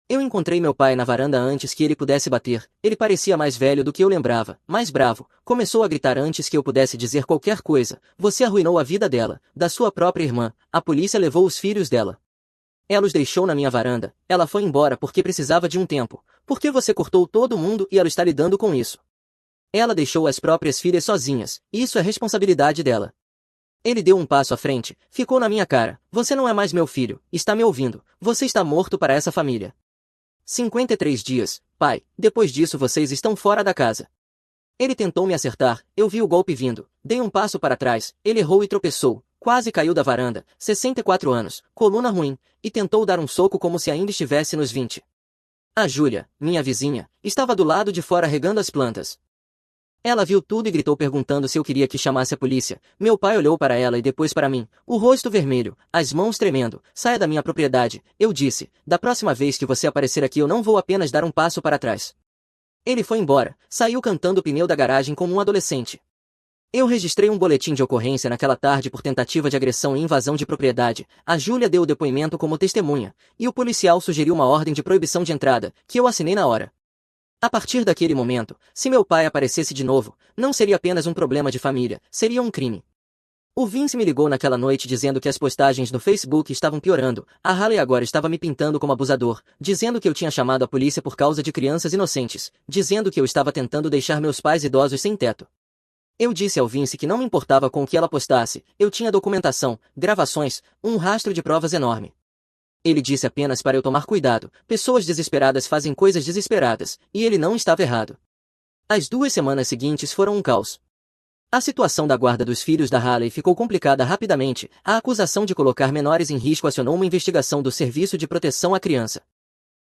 Eu encontrei meu pai na varanda antes que ele pudesse bater, ele parecia mais velho do que eu lembrava, mais bravo, começou a gritar antes que eu pudesse dizer qualquer coisa, você arruinou a vida dela, da sua própria irmã, a polícia levou os filhos dela. Ela os deixou na minha varanda, ela foi embora porque precisava de um tempo. Por que você cortou todo mundo e ela está lidando com isso? Ela deixou as próprias filhas sozinhas, isso é responsabilidade dela. Ele deu um passo à frente, ficou na minha cara. Você não é mais meu filho, está me ouvindo. Você está morto para essa família. 53 dias, pai, depois disso vocês estão fora da casa. Ele tentou me acertar, eu vi o golpe vindo, dei um passo para trás, ele errou e tropeçou, quase caiu da varanda, 64 anos, coluna ruim, e tentou dar um soco como se ainda estivesse nos 20. A Júlia, minha vizinha, estava do lado de fora regando as plantas. Ela viu tudo e gritou perguntando se eu queria que chamasse a polícia. Meu pai olhou para ela e depois para mim, o rosto vermelho, as mãos tremendo. Saia da minha propriedade, eu disse. Da próxima vez que você aparecer aqui eu não vou apenas dar um passo para trás. Ele foi embora, saiu cantando o pneu da garagem como um adolescente. Eu registrei um boletim de ocorrência naquela tarde por tentativa de agressão e invasão de propriedade. A Júlia deu o depoimento como testemunha, e o policial sugeriu uma ordem de proibição de entrada, que eu assinei na hora. A partir daquele momento, se meu pai aparecesse de novo, não seria apenas um problema de família, seria um crime. O Vince me ligou naquela noite dizendo que as postagens no Facebook estavam piorando, a Haley agora estava me pintando como abusador, dizendo que eu tinha chamado a polícia por causa de crianças inocentes, dizendo que eu estava tentando deixar meus pais idosos sem teto. Eu disse ao Vince que não me importava com o que ela postasse, eu tinha documentação, gravações, um rastro de provas enorme. Ele disse apenas para eu tomar cuidado, pessoas desesperadas fazem coisas desesperadas, e ele não estava errado. As 2 semanas seguintes foram um caos. A situação da guarda dos filhos da Haley ficou complicada rapidamente, a acusação de colocar menores em risco acionou uma investigação do Serviço de Proteção à Criança.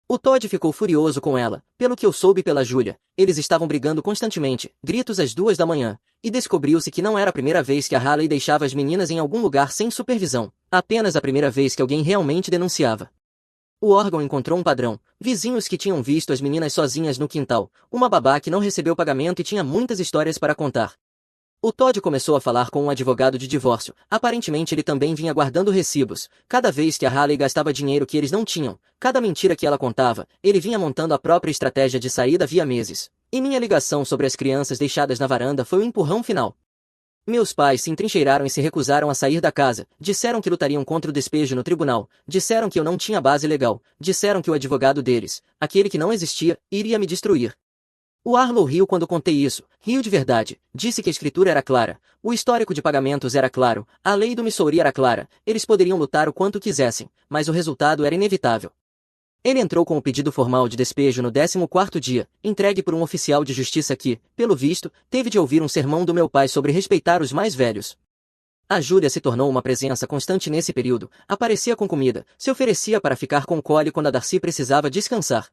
O Todd ficou furioso com ela, pelo que eu soube pela Júlia, eles estavam brigando constantemente, gritos às 2 da manhã, e descobriu-se que não era a primeira vez que a Haley deixava as meninas em algum lugar sem supervisão, apenas a primeira vez que alguém realmente denunciava. O órgão encontrou um padrão, vizinhos que tinham visto as meninas sozinhas no quintal, uma babá que não recebeu pagamento e tinha muitas histórias para contar. O Todd começou a falar com um advogado de divórcio. Aparentemente ele também vinha guardando recibos. Cada vez que a Haley gastava dinheiro que eles não tinham, cada mentira que ela contava, ele vinha montando a própria estratégia de saída via meses. E minha ligação sobre as crianças deixadas na varanda foi o empurrão final. Meus pais se entrincheiraram e se recusaram a sair da casa, disseram que lutariam contra o despejo no tribunal, disseram que eu não tinha base legal, disseram que o advogado deles, aquele que não existia, iria me destruir. O Arlo riu quando contei isso, riu de verdade, disse que a escritura era clara, o histórico de pagamentos era claro, a lei do Missouri era clara, eles poderiam lutar o quanto quisessem, mas o resultado era inevitável. Ele entrou com o pedido formal de despejo no 14º dia, entregue por um oficial de justiça que, pelo visto, teve de ouvir um sermão do meu pai sobre respeitar os mais velhos. A Júlia se tornou uma presença constante nesse período, aparecia com comida, se oferecia para ficar com Cole quando a Darcy precisava descansar.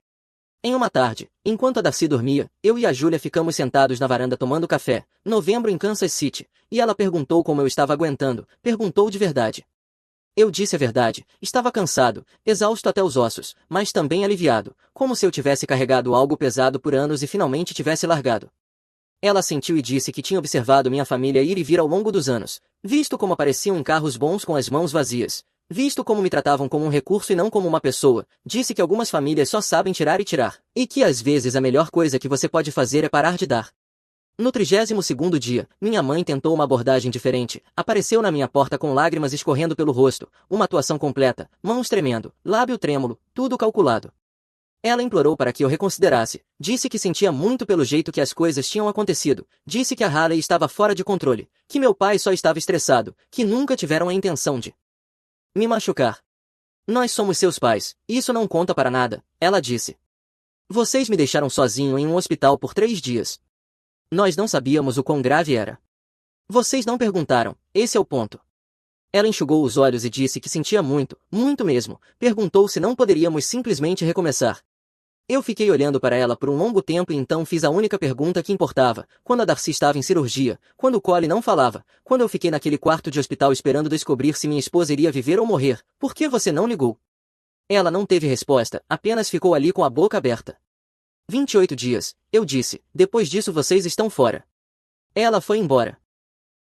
Em uma tarde, enquanto a Darcy dormia, eu e a Júlia ficamos sentados na varanda tomando café, novembro em Kansas City, e ela perguntou como eu estava aguentando, perguntou de verdade. Eu disse a verdade, estava cansado, exausto até os ossos, mas também aliviado, como se eu tivesse carregado algo pesado por anos e finalmente tivesse largado. Ela sentiu e disse que tinha observado minha família ir e vir ao longo dos anos, visto como apareciam em carros bons com as mãos vazias, visto como me tratavam como um recurso e não como uma pessoa, disse que algumas famílias só sabem tirar e tirar, e que às vezes a melhor coisa que você pode fazer é parar de dar. No 32º dia, minha mãe tentou uma abordagem diferente, apareceu na minha porta com lágrimas escorrendo pelo rosto, uma atuação completa, mãos tremendo, lábio trêmulo, tudo calculado. Ela implorou para que eu reconsiderasse, disse que sentia muito pelo jeito que as coisas tinham acontecido, disse que a Haley estava fora de controle, que meu pai só estava estressado, que nunca tiveram a intenção de me machucar. Nós somos seus pais, isso não conta para nada, ela disse. Vocês me deixaram sozinho em um hospital por 3 dias. Nós não sabíamos o quão grave era. Vocês não perguntaram, esse é o ponto. Ela enxugou os olhos e disse que sentia muito, muito mesmo, perguntou se não poderíamos simplesmente recomeçar. Eu fiquei olhando para ela por um longo tempo e então fiz a única pergunta que importava, quando a Darcy estava em cirurgia, quando o Cole não falava, quando eu fiquei naquele quarto de hospital esperando descobrir se minha esposa iria viver ou morrer, por que você não ligou? Ela não teve resposta, apenas ficou ali com a boca aberta. 28 dias, eu disse, depois disso vocês estão fora. Ela foi embora.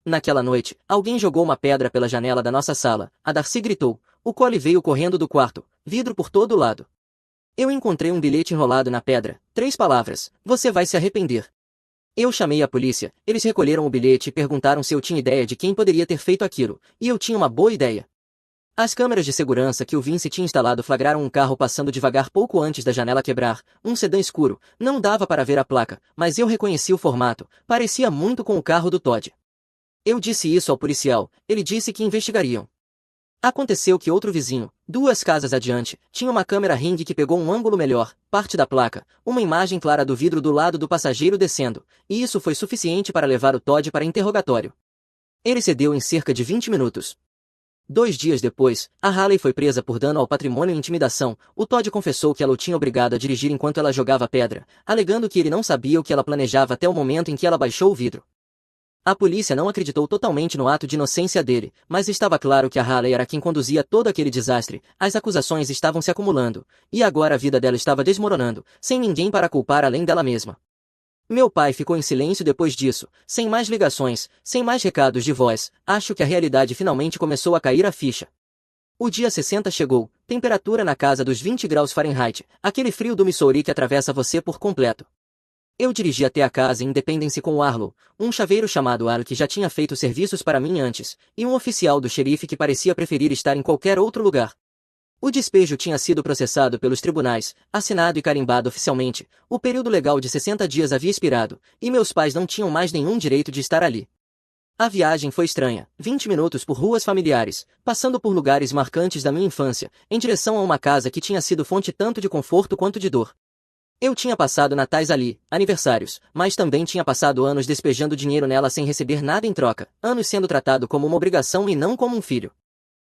Naquela noite, alguém jogou uma pedra pela janela da nossa sala, a Darcy gritou, o Cole veio correndo do quarto, vidro por todo lado. Eu encontrei um bilhete enrolado na pedra, 3 palavras, você vai se arrepender. Eu chamei a polícia, eles recolheram o bilhete e perguntaram se eu tinha ideia de quem poderia ter feito aquilo, e eu tinha uma boa ideia. As câmeras de segurança que o Vince tinha instalado flagraram um carro passando devagar pouco antes da janela quebrar, um sedã escuro, não dava para ver a placa, mas eu reconheci o formato, parecia muito com o carro do Todd. Eu disse isso ao policial, ele disse que investigariam. Aconteceu que outro vizinho, 2 casas adiante, tinha uma câmera Ring que pegou um ângulo melhor, parte da placa, uma imagem clara do vidro do lado do passageiro descendo, e isso foi suficiente para levar o Todd para interrogatório. Ele cedeu em cerca de 20 minutos. 2 dias depois, a Haley foi presa por dano ao patrimônio e intimidação. O Todd confessou que ela o tinha obrigado a dirigir enquanto ela jogava pedra, alegando que ele não sabia o que ela planejava até o momento em que ela baixou o vidro. A polícia não acreditou totalmente no ato de inocência dele, mas estava claro que a Haley era quem conduzia todo aquele desastre. As acusações estavam se acumulando, e agora a vida dela estava desmoronando, sem ninguém para culpar além dela mesma. Meu pai ficou em silêncio depois disso, sem mais ligações, sem mais recados de voz. Acho que a realidade finalmente começou a cair a ficha. O dia 60 chegou, temperatura na casa dos 20 graus Fahrenheit, aquele frio do Missouri que atravessa você por completo. Eu dirigi até a casa em Independence com o Arlo, um chaveiro chamado Al que já tinha feito serviços para mim antes, e um oficial do xerife que parecia preferir estar em qualquer outro lugar. O despejo tinha sido processado pelos tribunais, assinado e carimbado oficialmente, o período legal de 60 dias havia expirado, e meus pais não tinham mais nenhum direito de estar ali. A viagem foi estranha, 20 minutos por ruas familiares, passando por lugares marcantes da minha infância, em direção a uma casa que tinha sido fonte tanto de conforto quanto de dor. Eu tinha passado natais ali, aniversários, mas também tinha passado anos despejando dinheiro nela sem receber nada em troca, anos sendo tratado como uma obrigação e não como um filho.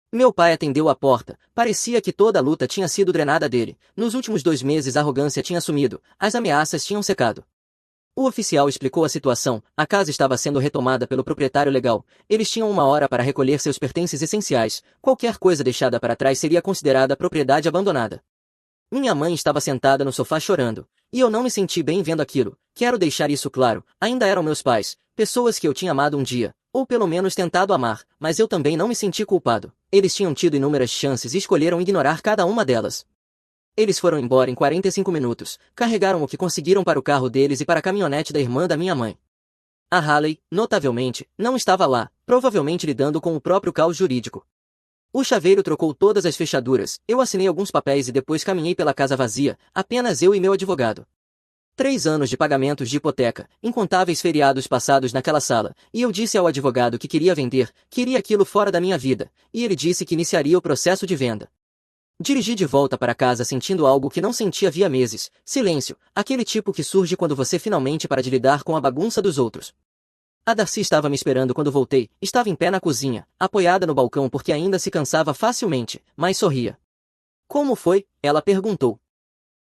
Meu pai atendeu a porta, parecia que toda a luta tinha sido drenada dele, nos últimos 2 meses a arrogância tinha sumido, as ameaças tinham secado. O oficial explicou a situação, a casa estava sendo retomada pelo proprietário legal, eles tinham 1 hora para recolher seus pertences essenciais, qualquer coisa deixada para trás seria considerada propriedade abandonada. Minha mãe estava sentada no sofá chorando, e eu não me senti bem vendo aquilo. Quero deixar isso claro, ainda eram meus pais, pessoas que eu tinha amado um dia, ou pelo menos tentado amar, mas eu também não me senti culpado. Eles tinham tido inúmeras chances e escolheram ignorar cada uma delas. Eles foram embora em 45 minutos, carregaram o que conseguiram para o carro deles e para a caminhonete da irmã da minha mãe. A Haley, notavelmente, não estava lá, provavelmente lidando com o próprio caos jurídico. O chaveiro trocou todas as fechaduras, eu assinei alguns papéis e depois caminhei pela casa vazia, apenas eu e meu advogado. 3 anos de pagamentos de hipoteca, incontáveis feriados passados naquela sala, e eu disse ao advogado que queria vender, queria aquilo fora da minha vida, e ele disse que iniciaria o processo de venda. Dirigi de volta para casa sentindo algo que não sentia havia meses, silêncio, aquele tipo que surge quando você finalmente para de lidar com a bagunça dos outros. A Darcy estava me esperando quando voltei, estava em pé na cozinha, apoiada no balcão porque ainda se cansava facilmente, mas sorria. Como foi? Ela perguntou.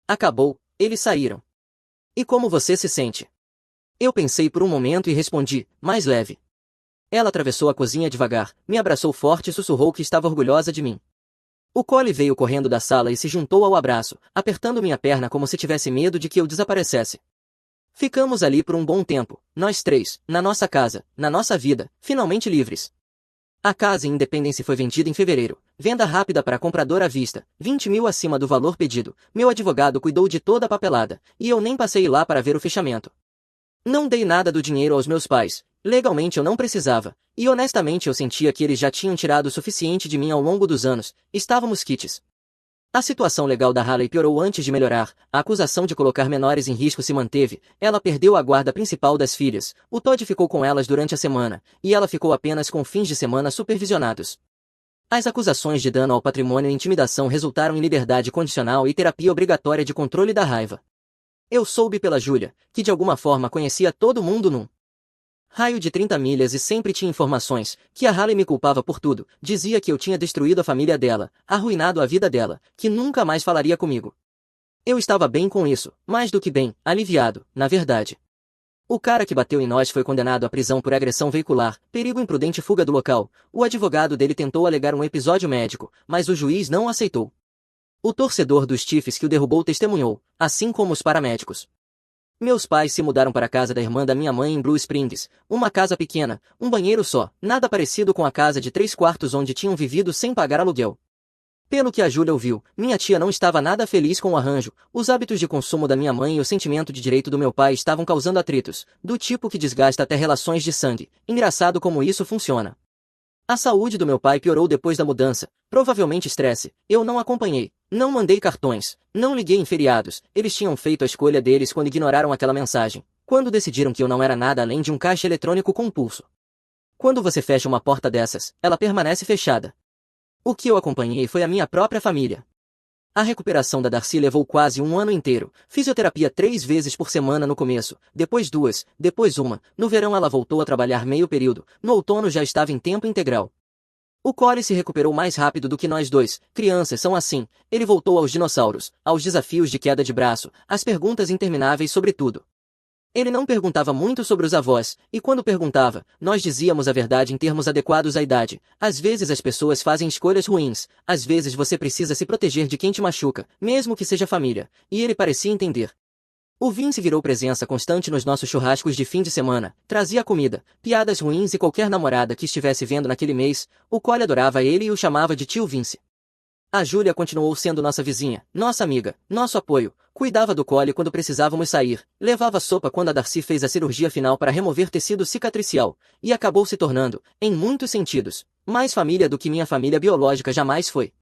Acabou, eles saíram. E como você se sente? Eu pensei por um momento e respondi, mais leve. Ela atravessou a cozinha devagar, me abraçou forte e sussurrou que estava orgulhosa de mim. O Collie veio correndo da sala e se juntou ao abraço, apertando minha perna como se tivesse medo de que eu desaparecesse. Ficamos ali por um bom tempo, nós 3, na nossa casa, na nossa vida, finalmente livres. A casa em Independence foi vendida em fevereiro, venda rápida para comprador à vista, 20 mil acima do valor pedido, meu advogado cuidou de toda a papelada, e eu nem passei lá para ver o fechamento. Não dei nada do dinheiro aos meus pais, legalmente eu não precisava, e honestamente eu sentia que eles já tinham tirado o suficiente de mim ao longo dos anos, estávamos quites. A situação legal da Haley piorou antes de melhorar, a acusação de colocar menores em risco se manteve, ela perdeu a guarda principal das filhas, o Todd ficou com elas durante a semana, e ela ficou apenas com fins de semana supervisionados. As acusações de dano ao patrimônio e intimidação resultaram em liberdade condicional e terapia obrigatória de controle da raiva. Eu soube pela Julia, que de alguma forma conhecia todo mundo num raio de 30 milhas e sempre tinha informações, que a Haley me culpava por tudo, dizia que eu tinha destruído a família dela, arruinado a vida dela, que nunca mais falaria comigo. Eu estava bem com isso, mais do que bem, aliviado, na verdade. O cara que bateu em nós foi condenado à prisão por agressão veicular, perigo imprudente e fuga do local. O advogado dele tentou alegar um episódio médico, mas o juiz não aceitou. O torcedor dos Chiefs que o derrubou testemunhou, assim como os paramédicos. Meus pais se mudaram para a casa da irmã da minha mãe em Blue Springs, uma casa pequena, um banheiro só, nada parecido com a casa de 3 quartos onde tinham vivido sem pagar aluguel. Pelo que a Júlia ouviu, minha tia não estava nada feliz com o arranjo, os hábitos de consumo da minha mãe e o sentimento de direito do meu pai estavam causando atritos, do tipo que desgasta até relações de sangue. Engraçado como isso funciona. A saúde do meu pai piorou depois da mudança, provavelmente estresse, eu não acompanhei, não mandei cartões, não liguei em feriados, eles tinham feito a escolha deles quando ignoraram aquela mensagem, quando decidiram que eu não era nada além de um caixa eletrônico com pulso. Quando você fecha uma porta dessas, ela permanece fechada. O que eu acompanhei foi a minha própria família. A recuperação da Darcy levou quase um ano inteiro. Fisioterapia 3 vezes por semana no começo, depois 2, depois uma. No verão ela voltou a trabalhar meio período, no outono já estava em tempo integral. O Corey se recuperou mais rápido do que nós dois. Crianças são assim. Ele voltou aos dinossauros, aos desafios de queda de braço, às perguntas intermináveis sobre tudo. Ele não perguntava muito sobre os avós, e quando perguntava, nós dizíamos a verdade em termos adequados à idade. Às vezes as pessoas fazem escolhas ruins, às vezes você precisa se proteger de quem te machuca, mesmo que seja família, e ele parecia entender. O Vince virou presença constante nos nossos churrascos de fim de semana, trazia comida, piadas ruins e qualquer namorada que estivesse vendo naquele mês, o Cole adorava ele e o chamava de tio Vince. A Júlia continuou sendo nossa vizinha, nossa amiga, nosso apoio, cuidava do Cole quando precisávamos sair, levava sopa quando a Darcy fez a cirurgia final para remover tecido cicatricial, e acabou se tornando, em muitos sentidos, mais família do que minha família biológica jamais foi.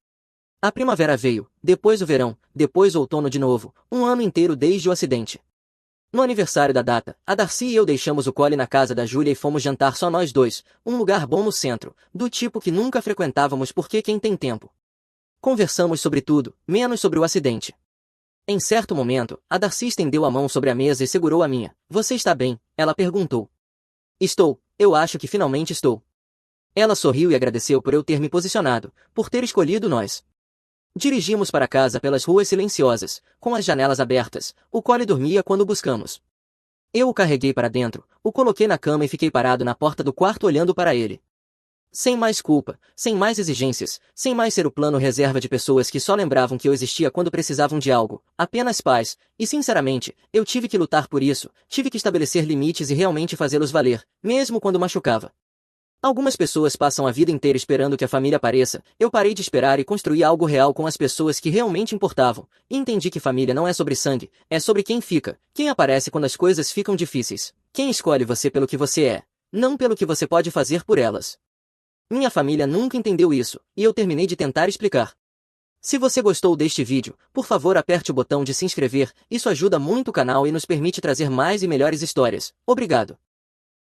A primavera veio, depois o verão, depois o outono de novo, um ano inteiro desde o acidente. No aniversário da data, a Darcy e eu deixamos o Cole na casa da Júlia e fomos jantar só nós dois, um lugar bom no centro, do tipo que nunca frequentávamos porque quem tem tempo. Conversamos sobre tudo, menos sobre o acidente. Em certo momento, a Darcy estendeu a mão sobre a mesa e segurou a minha. Você está bem? Ela perguntou. Estou, eu acho que finalmente estou. Ela sorriu e agradeceu por eu ter me posicionado, por ter escolhido nós. Dirigimos para casa pelas ruas silenciosas, com as janelas abertas. O Cole dormia quando o buscamos. Eu o carreguei para dentro, o coloquei na cama e fiquei parado na porta do quarto olhando para ele. Sem mais culpa, sem mais exigências, sem mais ser o plano reserva de pessoas que só lembravam que eu existia quando precisavam de algo, apenas paz, e sinceramente, eu tive que lutar por isso, tive que estabelecer limites e realmente fazê-los valer, mesmo quando machucava. Algumas pessoas passam a vida inteira esperando que a família apareça, eu parei de esperar e construí algo real com as pessoas que realmente importavam, e entendi que família não é sobre sangue, é sobre quem fica, quem aparece quando as coisas ficam difíceis, quem escolhe você pelo que você é, não pelo que você pode fazer por elas. Minha família nunca entendeu isso, e eu terminei de tentar explicar. Se você gostou deste vídeo, por favor aperte o botão de se inscrever, isso ajuda muito o canal e nos permite trazer mais e melhores histórias. Obrigado.